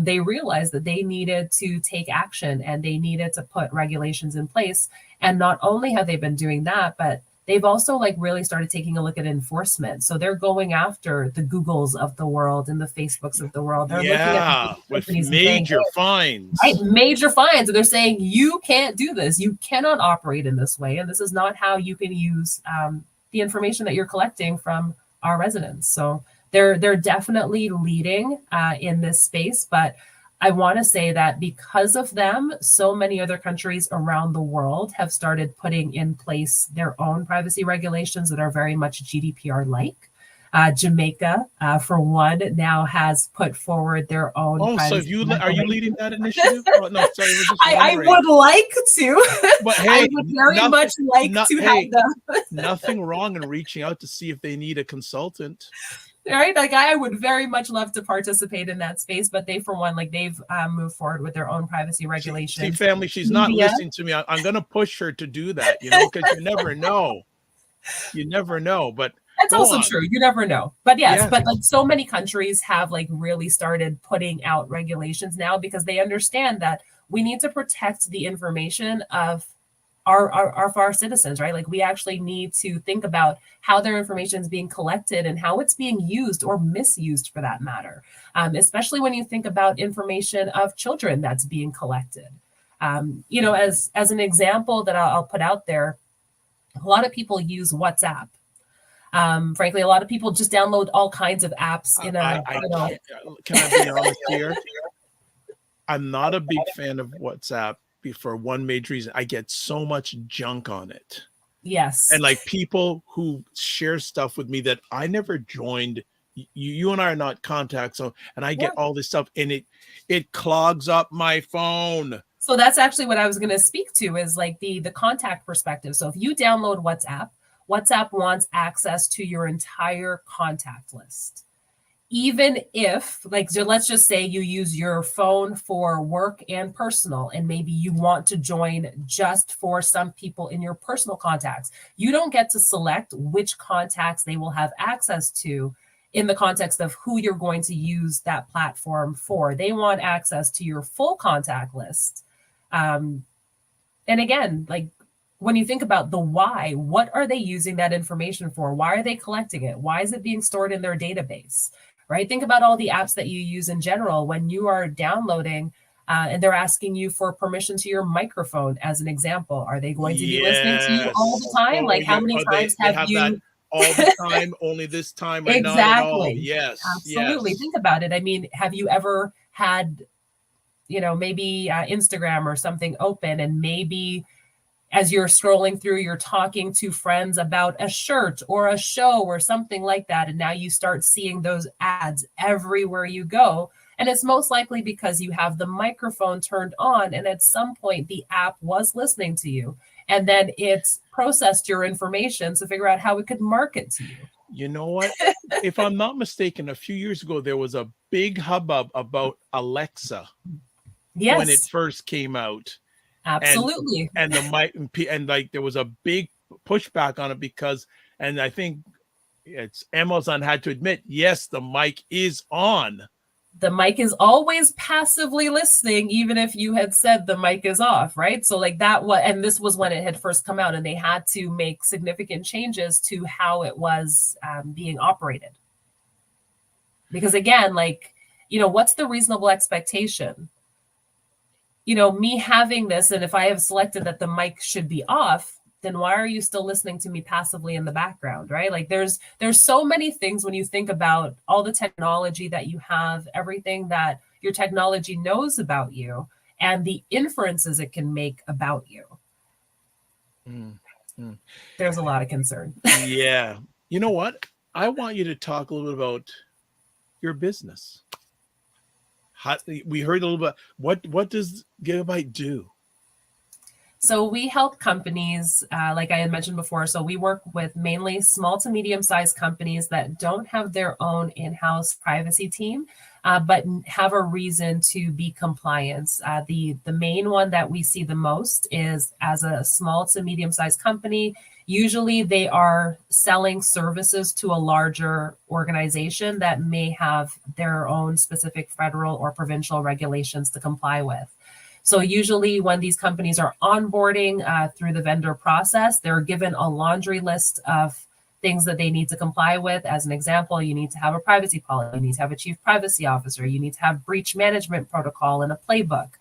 they realized that they needed to take action and they needed to put regulations in place. And not only have they been doing that, but they've also really started taking a look at enforcement. So they're going after the Googles of the world and the Facebooks of the world. They're looking at with major fines. Right, major fines. And they're saying, you can't do this. You cannot operate in this way. And this is not how you can use the information that you're collecting from our residents. So they're definitely leading in this space. But I want to say that because of them, so many other countries around the world have started putting in place their own privacy regulations that are very much GDPR-like. Jamaica, for one, now has put forward their own. Oh, so are you leading that initiative? Oh, no, sorry, I would like to. But hey, I would very much like to have them. Nothing wrong in reaching out to see if they need a consultant. Right, I would very much love to participate in that space, but they, for one, they've moved forward with their own privacy regulations. See, family, she's not listening to me. I'm going to push her to do that, because you never know. You never know, but that's also true. You never know, but yes, but so many countries have really started putting out regulations now because they understand that we need to protect the information of our citizens, right? We actually need to think about how their information is being collected and how it's being used or misused for that matter. Especially when you think about information of children that's being collected. As an example that I'll put out there, a lot of people use WhatsApp. Frankly, a lot of people just download all kinds of apps Can I be honest here? I'm not a big fan of WhatsApp for one major reason. I get so much junk on it. Yes. And like people who share stuff with me that I never joined. You and I are not contacts, so and I get all this stuff, and it clogs up my phone. So that's actually what I was going to speak to, is like the contact perspective. So if you download WhatsApp, WhatsApp wants access to your entire contact list. Even if, like, so let's just say you use your phone for work and personal, and maybe you want to join just for some people in your personal contacts. You don't get to select which contacts they will have access to in the context of who you're going to use that platform for. They want access to your full contact list. And again, like, when you think about the why, what are they using that information for? Why are they collecting it? Why is it being stored in their database? Right? Think about all the apps that you use in general when you are downloading and they're asking you for permission to your microphone, as an example. Are they going to be listening to you all the time? Like, how many times have you... that all the time, only this time, or not at all? Yes. Absolutely. Yes. Think about it. I mean, have you ever had, maybe Instagram or something open, and maybe as you're scrolling through, you're talking to friends about a shirt or a show or something like that, and now you start seeing those ads everywhere you go. And it's most likely because you have the microphone turned on, and at some point the app was listening to you, and then it's processed your information to figure out how it could market to you. You know what? If I'm not mistaken, a few years ago, there was a big hubbub about Alexa when it first came out. Absolutely. And the mic, and like there was a big pushback on it because, and I think it's Amazon had to admit, yes, the mic is on. The mic is always passively listening, even if you had said the mic is off, right? So like that was, and this was when it had first come out, and they had to make significant changes to how it was being operated. Because again, like, what's the reasonable expectation? Me having this, and if I have selected that the mic should be off, then why are you still listening to me passively in the background, right? Like there's so many things when you think about all the technology that you have, everything that your technology knows about you, and the inferences it can make about you. There's a lot of concern. Yeah. You know what? I want you to talk a little bit about your business. We heard a little bit. What does Garabyte do? So we help companies, like I had mentioned before. So we work with mainly small to medium-sized companies that don't have their own in-house privacy team, but have a reason to be compliant. The main one that we see the most is, as a small to medium-sized company, usually they are selling services to a larger organization that may have their own specific federal or provincial regulations to comply with. So usually when these companies are onboarding through the vendor process, they're given a laundry list of things that they need to comply with. As an example, you need to have a privacy policy, you need to have a chief privacy officer, you need to have breach management protocol and a playbook.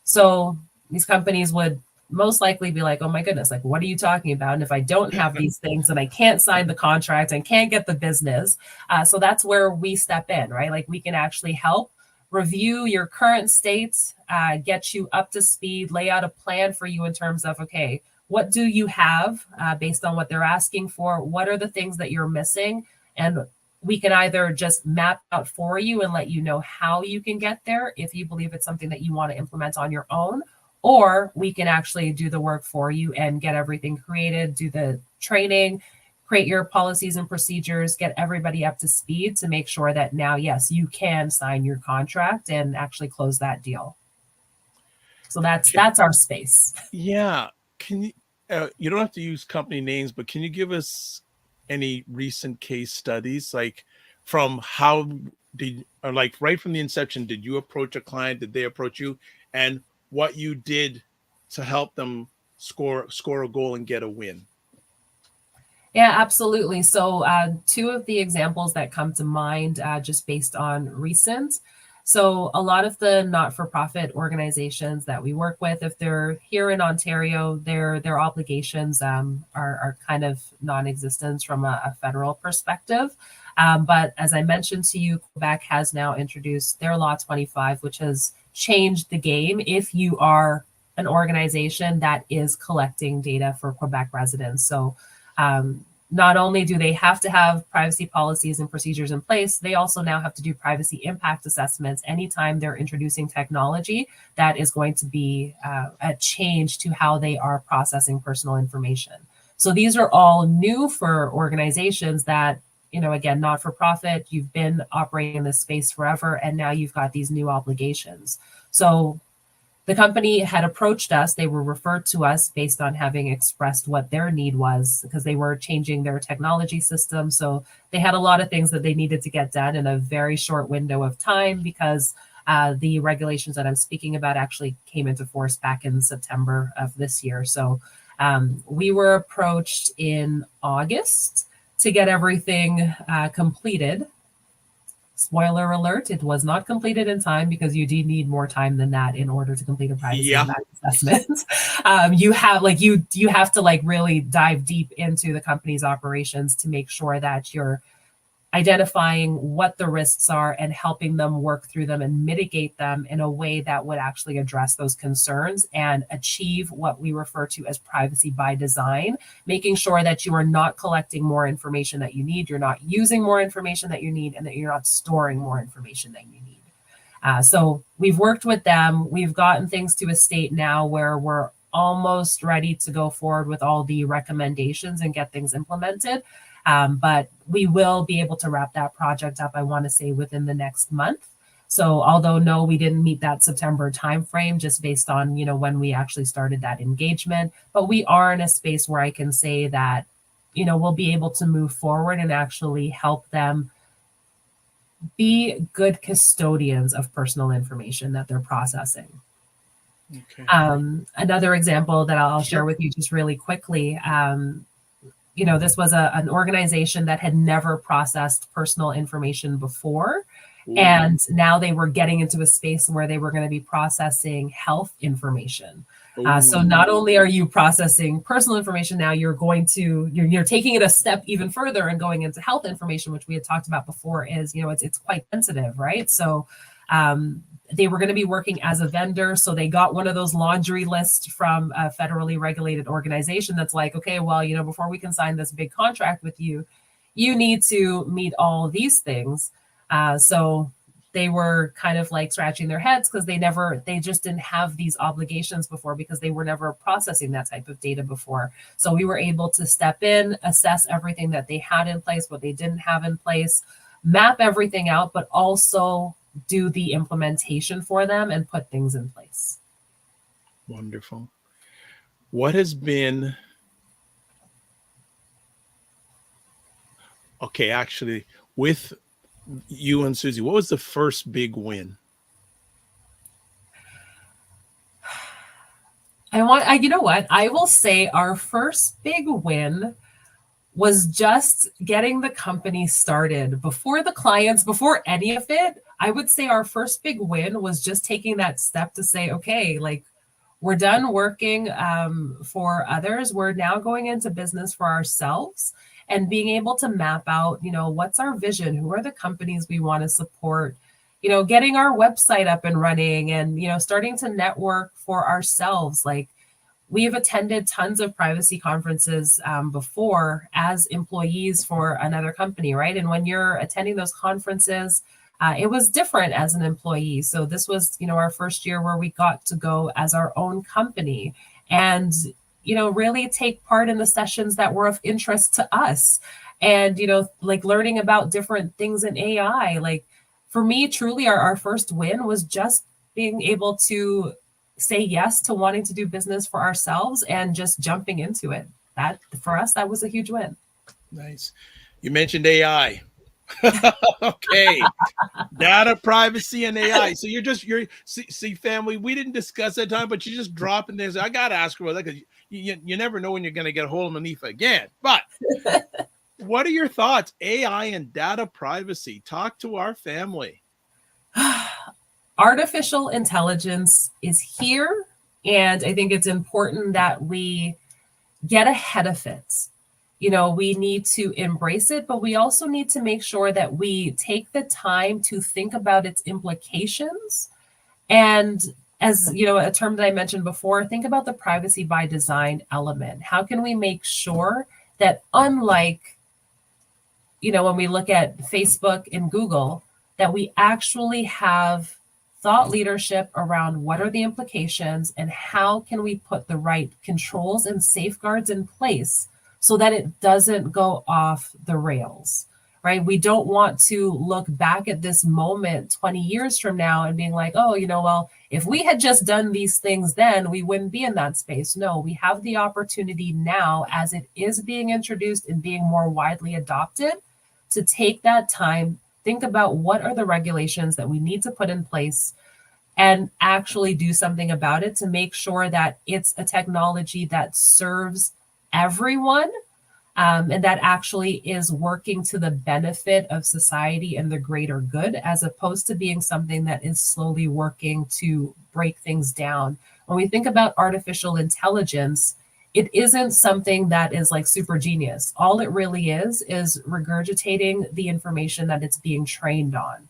So these companies would most likely be like, oh my goodness, like, what are you talking about? And if I don't have these things, then I can't sign the contract and can't get the business. So that's where we step in, right? Like, we can actually help review your current state, get you up to speed, lay out a plan for you in terms of, okay, what do you have based on what they're asking for? What are the things that you're missing? And we can either just map out for you and let you know how you can get there if you believe it's something that you want to implement on your own, or we can actually do the work for you and get everything created, do the training, create your policies and procedures, get everybody up to speed to make sure that now, yes, you can sign your contract and actually close that deal. So that's our space. Yeah. Can you, you don't have to use company names, but can you give us any recent case studies, like from how did, or like right from the inception, did you approach a client? Did they approach you? And what you did to help them score a goal and get a win? Yeah, absolutely. So two of the examples that come to mind just based on recent. So a lot of the not-for-profit organizations that we work with, if they're here in Ontario, their obligations are kind of non-existent from a federal perspective. But as I mentioned to you, Quebec has now introduced their Law 25, which has changed the game if you are an organization that is collecting data for Quebec residents. So not only do they have to have privacy policies and procedures in place, they also now have to do privacy impact assessments anytime they're introducing technology that is going to be a change to how they are processing personal information. So these are all new for organizations that, again, not for profit, you've been operating in this space forever, and now you've got these new obligations. So the company had approached us. They were referred to us based on having expressed what their need was, because they were changing their technology system. So they had a lot of things that they needed to get done in a very short window of time, because the regulations that I'm speaking about actually came into force back in September of this year. So we were approached in August to get everything completed. Spoiler alert, it was not completed in time, because you do need more time than that in order to complete a privacy impact assessment. You have to really dive deep into the company's operations to make sure that you're identifying what the risks are and helping them work through them and mitigate them in a way that would actually address those concerns and achieve what we refer to as privacy by design, making sure that you are not collecting more information that you need, you're not using more information that you need, and that you're not storing more information that you need. So we've worked with them. We've gotten things to a state now where we're almost ready to go forward with all the recommendations and get things implemented. But we will be able to wrap that project up, I want to say, within the next month. So although, no, we didn't meet that September timeframe just based on, when we actually started that engagement, but we are in a space where I can say that, we'll be able to move forward and actually help them be good custodians of personal information that they're processing. Okay. Another example that I'll share with you just really quickly. This was an organization that had never processed personal information before. Ooh. And now they were getting into a space where they were going to be processing health information. So not only are you processing personal information, now you're taking it a step even further and going into health information, which we had talked about before is, it's quite sensitive, right? So they were going to be working as a vendor. So they got one of those laundry lists from a federally regulated organization that's like, okay, well, before we can sign this big contract with you, you need to meet all these things. So they were kind of scratching their heads because they just didn't have these obligations before, because they were never processing that type of data before. So we were able to step in, assess everything that they had in place, what they didn't have in place, map everything out, but also do the implementation for them and put things in place. Wonderful. What has been, actually, with you and Susie, what was the first big win? You know what? I will say our first big win was just getting the company started. Before the clients, before any of it, I would say our first big win was just taking that step to say, okay, we're done working for others. We're now going into business for ourselves, and being able to map out, what's our vision? Who are the companies we want to support? Getting our website up and running, and, starting to network for ourselves. We've attended tons of privacy conferences before as employees for another company, right? And when you're attending those conferences, it was different as an employee. So this was, our first year where we got to go as our own company and, really take part in the sessions that were of interest to us. And, learning about different things in AI. For me, truly, our first win was just being able to say yes to wanting to do business for ourselves and just jumping into it. That, for us, that was a huge win. Nice. You mentioned AI. Okay. Data privacy and AI. So see, family, we didn't discuss that time, but you just drop in there. I got to ask her about that, because you never know when you're going to get a hold of Monifa again. But what are your thoughts? AI and data privacy. Talk to our family. Artificial intelligence is here, and I think it's important that we get ahead of it. We need to embrace it, but we also need to make sure that we take the time to think about its implications and as you know, a term that I mentioned before, think about the privacy by design element. How can we make sure that, unlike, when we look at Facebook and Google, that we actually have thought leadership around what are the implications and how can we put the right controls and safeguards in place so that it doesn't go off the rails, right? We don't want to look back at this moment 20 years from now and being like, oh, well, if we had just done these things then, we wouldn't be in that space. No, we have the opportunity now, as it is being introduced and being more widely adopted, to take that time, think about what are the regulations that we need to put in place, and actually do something about it to make sure that it's a technology that serves everyone, and that actually is working to the benefit of society and the greater good, as opposed to being something that is slowly working to break things down. When we think about artificial intelligence, it isn't something that is like super genius. All it really is regurgitating the information that it's being trained on.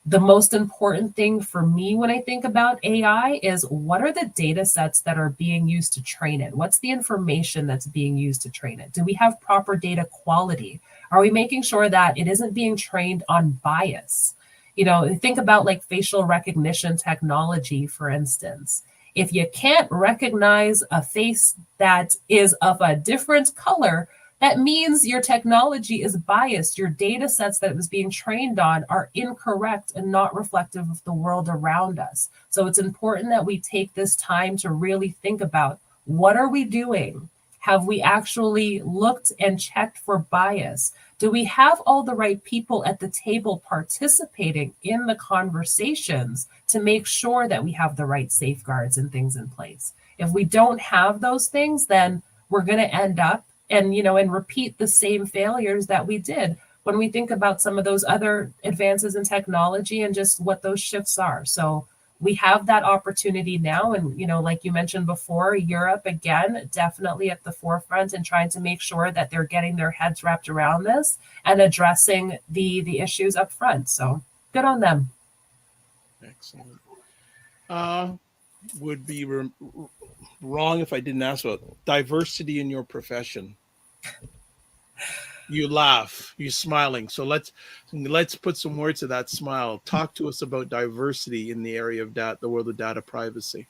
The most important thing for me when I think about AI is, what are the data sets that are being used to train it? What's the information that's being used to train it? Do we have proper data quality? Are we making sure that it isn't being trained on bias? Think about like facial recognition technology, for instance. If you can't recognize a face that is of a different color, that means your technology is biased. Your data sets that it was being trained on are incorrect and not reflective of the world around us. So it's important that we take this time to really think about, what are we doing? Have we actually looked and checked for bias? Do we have all the right people at the table participating in the conversations to make sure that we have the right safeguards and things in place? If we don't have those things, then we're going to end up and repeat the same failures that we did when we think about some of those other advances in technology and just what those shifts are. So we have that opportunity now. And, like you mentioned before, Europe, again, definitely at the forefront and trying to make sure that they're getting their heads wrapped around this and addressing the issues up front. So good on them. Excellent. Would be wrong if I didn't ask about diversity in your profession. You laugh, you're smiling. So let's put some words to that smile. Talk to us about diversity in the area of the world of data privacy.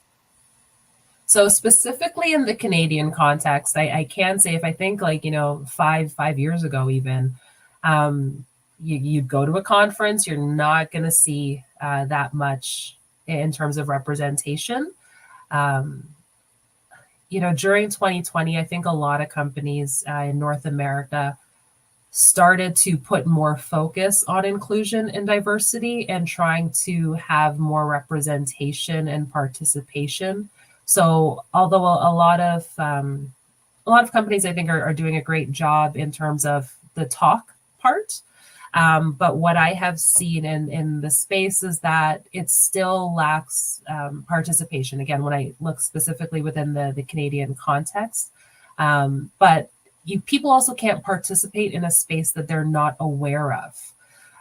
So specifically in the Canadian context, I can say, if I think like, 5 years ago, even, you'd go to a conference, you're not going to see that much in terms of representation. During 2020, I think a lot of companies in North America started to put more focus on inclusion and diversity and trying to have more representation and participation. So although a lot of companies, I think, are doing a great job in terms of the talk part, but what I have seen in the space is that it still lacks participation. Again, when I look specifically within the Canadian context, but people also can't participate in a space that they're not aware of.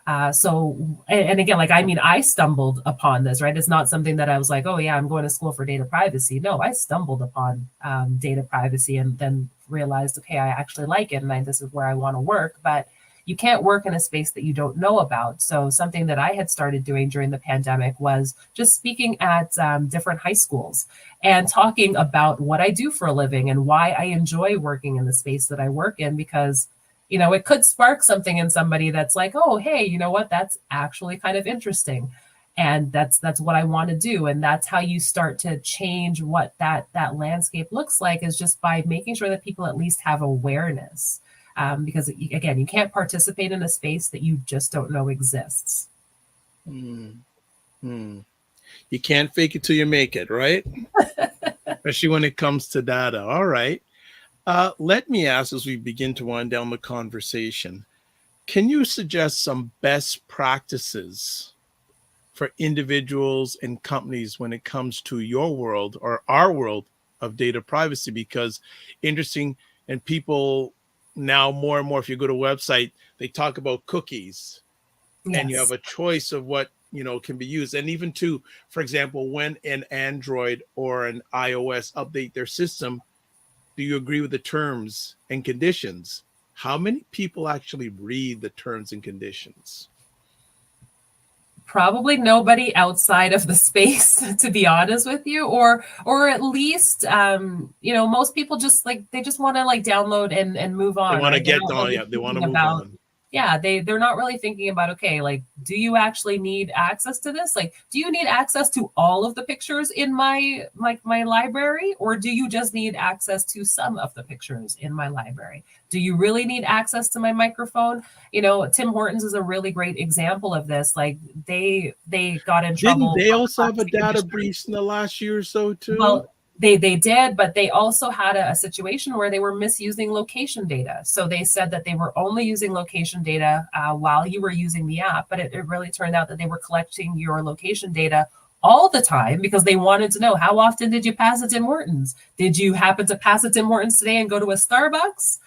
And again, I stumbled upon this, right? It's not something that I was like, oh yeah, I'm going to school for data privacy. No, I stumbled upon data privacy and then realized, okay, I actually like it and this is where I want to work. But you can't work in a space that you don't know about. So something that I had started doing during the pandemic was just speaking at different high schools and talking about what I do for a living and why I enjoy working in the space that I work in, because it could spark something in somebody that's like, oh, hey, you know what? That's actually kind of interesting. And that's what I want to do. And that's how you start to change what that landscape looks like, is just by making sure that people at least have awareness. Because again, you can't participate in a space that you just don't know exists. You can't fake it till you make it, right? Especially when it comes to data. All right. Let me ask, as we begin to wind down the conversation, can you suggest some best practices for individuals and companies when it comes to your world or our world of data privacy? Because interesting, and people now more and more, if you go to a website, they talk about cookies. Yes. And you have a choice of what can be used. And even to, for example, when an Android or an iOS update their system, do you agree with the terms and conditions? How many people actually read the terms and conditions? Probably nobody outside of the space, to be honest with you, or at least most people just they just want to download and move on. They want to right? get on. Yeah, they want to move on. Yeah, they're not really thinking about, okay, do you actually need access to this? Do you need access to all of the pictures in my library, or do you just need access to some of the pictures in my library? Do you really need access to my microphone? Tim Hortons is a really great example of this. They got in trouble. Didn't they also have a data breach in the last year or so too? Well, they did, but they also had a situation where they were misusing location data. So they said that they were only using location data while you were using the app, but it really turned out that they were collecting your location data all the time because they wanted to know, how often did you pass a Tim Hortons? Did you happen to pass a Tim Hortons today and go to a Starbucks?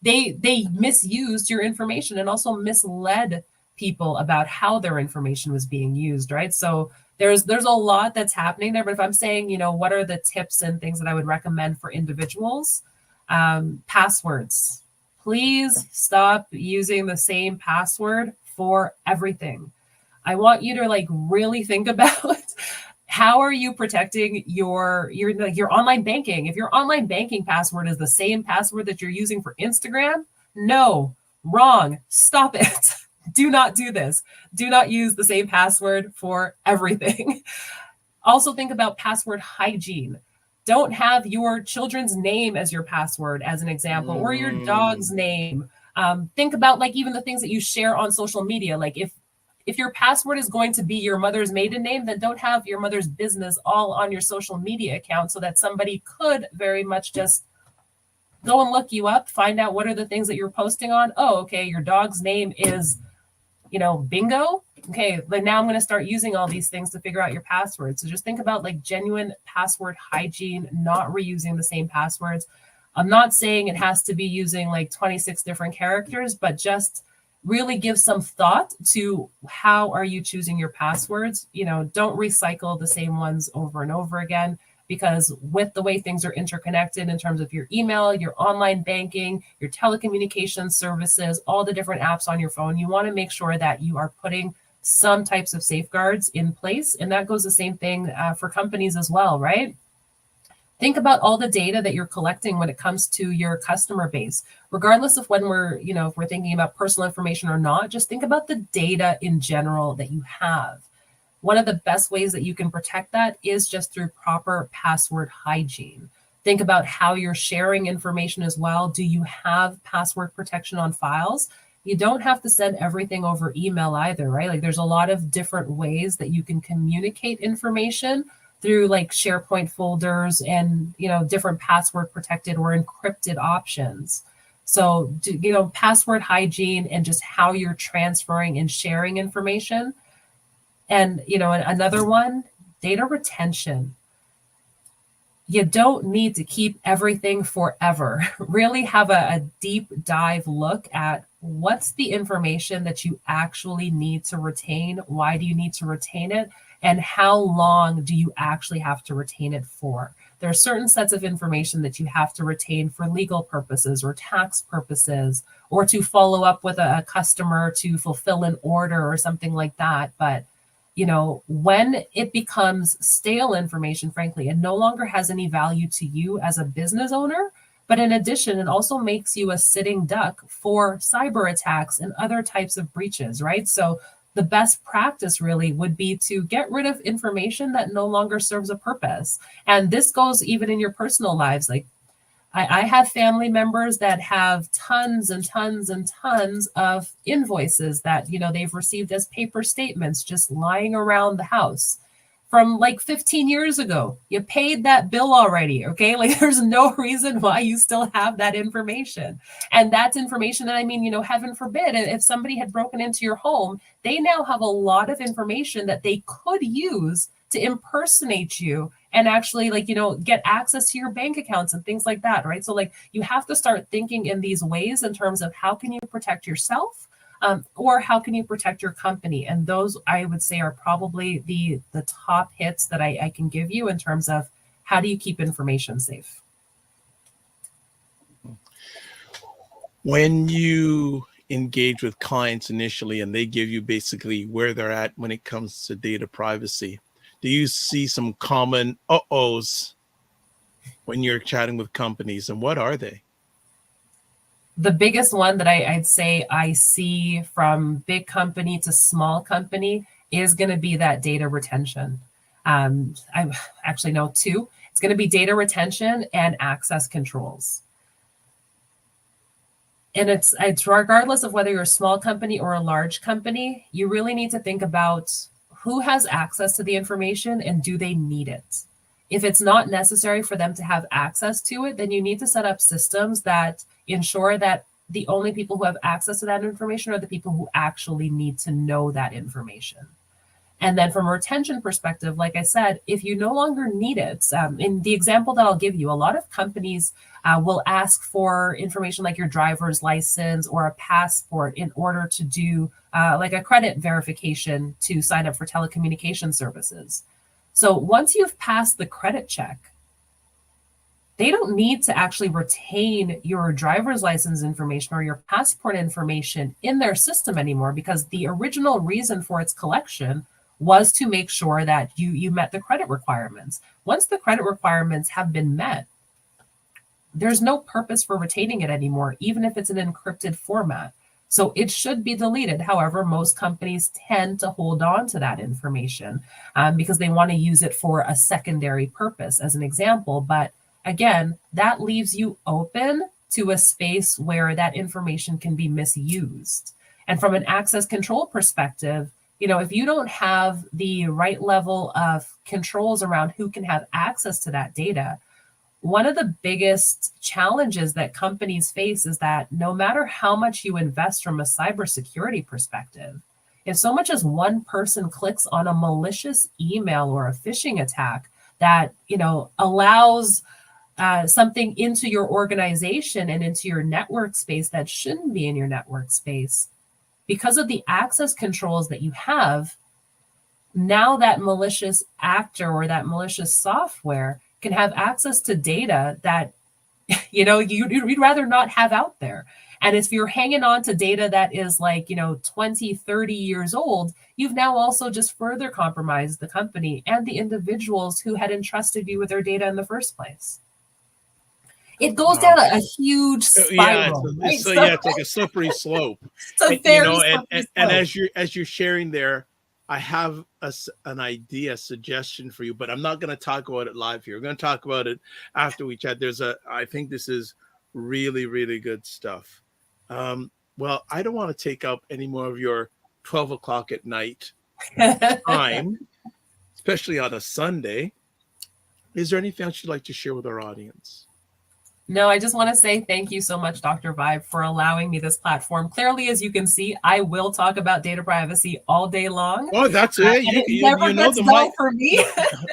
They misused your information and also misled people about how their information was being used, right? So there's a lot that's happening there. But if I'm saying, what are the tips and things that I would recommend for individuals? Passwords. Please stop using the same password for everything. I want you to really think about how are you protecting your online banking. If your online banking password is the same password that you're using for Instagram, no, wrong. Stop it. Do not do this. Do not use the same password for everything. Also think about password hygiene. Don't have your children's name as your password, as an example, or your dog's name. Think about even the things that you share on social media. If your password is going to be your mother's maiden name, then don't have your mother's business all on your social media account so that somebody could very much just go and look you up, find out what are the things that you're posting on. Oh, okay, your dog's name is Bingo. Okay, now I'm going to start using all these things to figure out your password. So just think about genuine password hygiene, not reusing the same passwords. I'm not saying it has to be using 26 different characters, but just really give some thought to how are you choosing your passwords. Don't recycle the same ones over and over again. Because with the way things are interconnected in terms of your email, your online banking, your telecommunications services, all the different apps on your phone, you want to make sure that you are putting some types of safeguards in place. And that goes the same thing for companies as well, right? Think about all the data that you're collecting when it comes to your customer base, regardless of when if we're thinking about personal information or not. Just think about the data in general that you have. One of the best ways that you can protect that is just through proper password hygiene. Think about how you're sharing information as well. Do you have password protection on files? You don't have to send everything over email either, right? There's a lot of different ways that you can communicate information through SharePoint folders and, different password protected or encrypted options. So, password hygiene and just how you're transferring and sharing information. And, another one, data retention. You don't need to keep everything forever. Really have a deep dive look at what's the information that you actually need to retain. Why do you need to retain it? And how long do you actually have to retain it for? There are certain sets of information that you have to retain for legal purposes or tax purposes, or to follow up with a customer to fulfill an order or something like that. But when it becomes stale information, frankly, it no longer has any value to you as a business owner. But in addition, it also makes you a sitting duck for cyber attacks and other types of breaches, right? So the best practice really would be to get rid of information that no longer serves a purpose. And this goes even in your personal lives. I have family members that have tons and tons and tons of invoices that, they've received as paper statements just lying around the house from 15 years ago. You paid that bill already, okay? There's no reason why you still have that information. And that's information that, heaven forbid, if somebody had broken into your home, they now have a lot of information that they could use to impersonate you and actually get access to your bank accounts and things like that, right? So you have to start thinking in these ways in terms of how can you protect yourself, or how can you protect your company? And those, I would say, are probably the top hits that I can give you in terms of how do you keep information safe. When you engage with clients initially and they give you basically where they're at when it comes to data privacy, do you see some common uh-ohs when you're chatting with companies, and what are they? The biggest one that I'd say I see from big company to small company is going to be that data retention. I actually know two. It's going to be data retention and access controls. And it's regardless of whether you're a small company or a large company, you really need to think about who has access to the information and do they need it. If it's not necessary for them to have access to it, then you need to set up systems that ensure that the only people who have access to that information are the people who actually need to know that information. And then from a retention perspective, like I said, if you no longer need it, in the example that I'll give you, a lot of companies will ask for information like your driver's license or a passport in order to do like a credit verification to sign up for telecommunication services. So once you've passed the credit check, they don't need to actually retain your driver's license information or your passport information in their system anymore, because the original reason for its collection was to make sure that you met the credit requirements. Once the credit requirements have been met, there's no purpose for retaining it anymore, even if it's an encrypted format. So it should be deleted. However, most companies tend to hold on to that information because they want to use it for a secondary purpose, as an example. But again, that leaves you open to a space where that information can be misused. And from an access control perspective, if you don't have the right level of controls around who can have access to that data, one of the biggest challenges that companies face is that no matter how much you invest from a cybersecurity perspective, if so much as one person clicks on a malicious email or a phishing attack that, allows something into your organization and into your network space that shouldn't be in your network space, because of the access controls that you have, now that malicious actor or that malicious software can have access to data that, you'd rather not have out there. And if you're hanging on to data that is 20, 30 years old, you've now also just further compromised the company and the individuals who had entrusted you with their data in the first place. It goes down a huge spiral. It's like a slippery slope. And as you're sharing there, I have an idea, suggestion for you, but I'm not going to talk about it live here. We're going to talk about it after we chat. I think this is really, really good stuff. Well, I don't want to take up any more of your 12 o'clock at night time, especially on a Sunday. Is there anything else you'd like to share with our audience? No, I just want to say thank you so much, Dr. Vibe, for allowing me this platform. Clearly, as you can see, I will talk about data privacy all day long. Oh, that's it. You know the mic for me.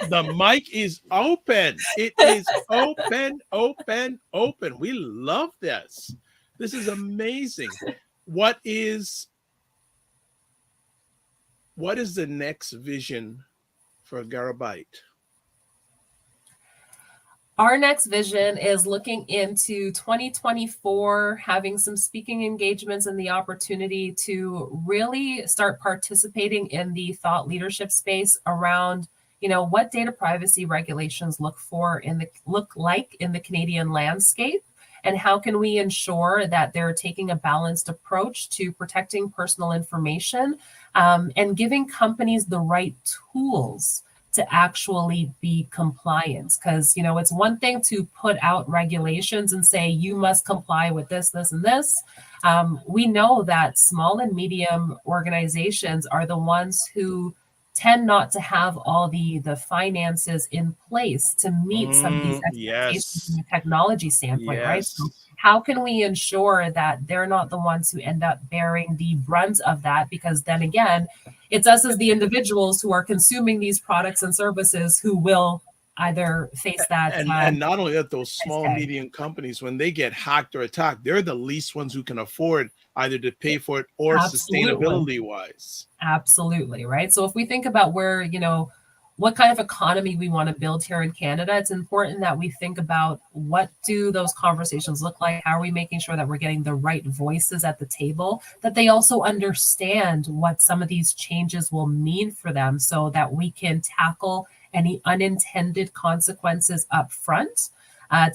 The mic is open. It is open, open, open. We love this. This is amazing. What is the next vision for Garabyte? Our next vision is looking into 2024, having some speaking engagements and the opportunity to really start participating in the thought leadership space around, what data privacy regulations look like in the Canadian landscape, and how can we ensure that they're taking a balanced approach to protecting personal information and giving companies the right tools to actually be compliant. Because, it's one thing to put out regulations and say, you must comply with this, this, and this. We know that small and medium organizations are the ones who tend not to have all the finances in place to meet some of these expectations from a technology standpoint, right? So how can we ensure that they're not the ones who end up bearing the brunt of that? Because then again, it's us as the individuals who are consuming these products and services who will either face that. And not only that, those small and okay. medium companies, when they get hacked or attacked, they're the least ones who can afford either to pay for it or sustainability wise. Absolutely, right? So if we think about where, you know, what kind of economy we want to build here in Canada, it's important that we think about what do those conversations look like? How are we making sure that we're getting the right voices at the table, that they also understand what some of these changes will mean for them so that we can tackle any unintended consequences up front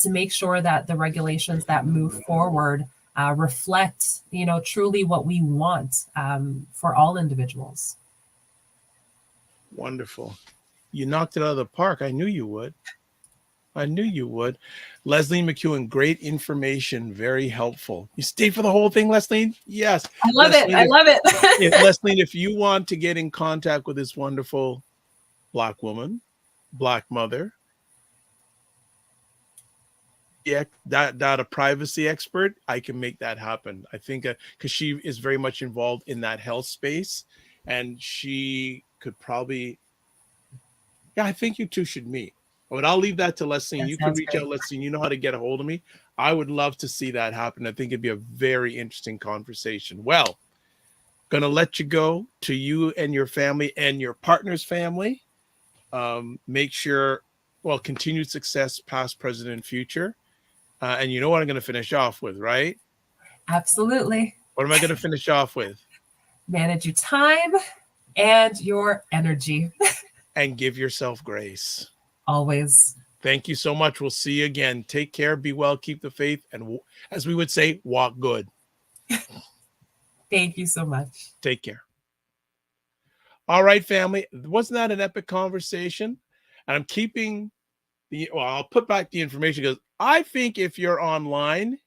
to make sure that the regulations that move forward reflect, you know, truly what we want for all individuals. Wonderful. You knocked it out of the park. I knew you would. I knew you would. Leslie McEwen, great information, very helpful. You stayed for the whole thing, Leslie? Yes. I love it. I love it. Leslie, if you want to get in contact with this wonderful Black woman, Black mother, yeah, that a privacy expert, I can make that happen. I think because she is very much involved in that health space, and she could probably, yeah, I think you two should meet. But I'll leave that to Leslie. You can reach out, Leslie. You know how to get a hold of me. I would love to see that happen. I think it'd be a very interesting conversation. Well, gonna let you go to you and your family and your partner's family. Make sure, well, continued success, past, present, and future. And you know what I'm going to finish off with, right? Absolutely. What am I going to finish off with? Manage your time and your energy. And give yourself grace. Always. Thank you so much. We'll see you again. Take care, be well, keep the faith, and as we would say, walk good. Thank you so much. Take care. All right, family. Wasn't that an epic conversation? And I'm keeping I'll put back the information because I think if you're online,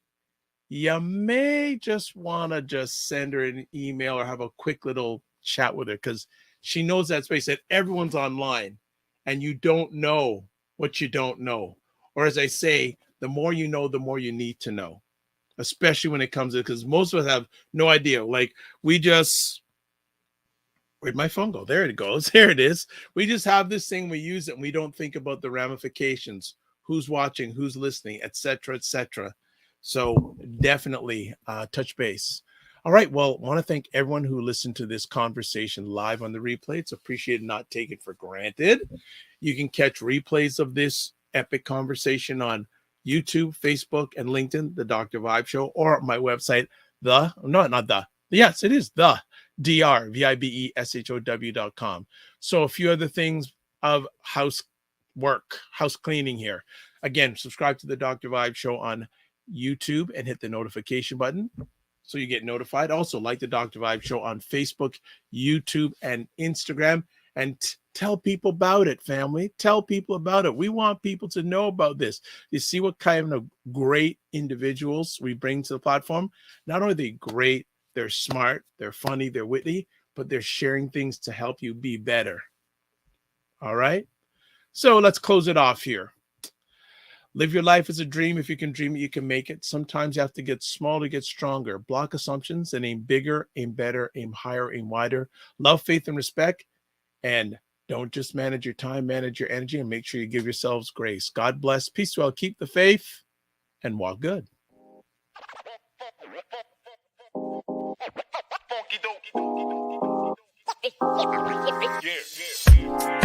you may just want to just send her an email or have a quick little chat with her because she knows that space that everyone's online and you don't know what you don't know. Or as I say, the more you know, the more you need to know, especially when it comes to, because most of us have no idea. Like where'd my phone go? There it goes. There it is. We just have this thing, we use it, and we don't think about the ramifications, who's watching, who's listening, etc., etc. So definitely touch base. All right. Well, I want to thank everyone who listened to this conversation live on the replay. It's appreciated, not taken for granted. You can catch replays of this epic conversation on YouTube, Facebook, and LinkedIn, The Dr. Vibe Show, or my website, it is the drvibeshow.com. So a few other things of house cleaning here. Again, subscribe to the Dr. Vibe Show on YouTube and hit the notification button so you get notified. Also, like the Dr. Vibe Show on Facebook, YouTube, and Instagram. And tell people about it, family. Tell people about it. We want people to know about this. You see what kind of great individuals we bring to the platform? Not only are they great, they're smart, they're funny, they're witty, but they're sharing things to help you be better. All right? So let's close it off here. Live your life as a dream. If you can dream it, you can make it. Sometimes you have to get small to get stronger. Block assumptions and aim bigger, aim better, aim higher, aim wider. Love, faith, and respect. And don't just manage your time, manage your energy, and make sure you give yourselves grace. God bless. Peace well. Keep the faith and walk good. Yeah.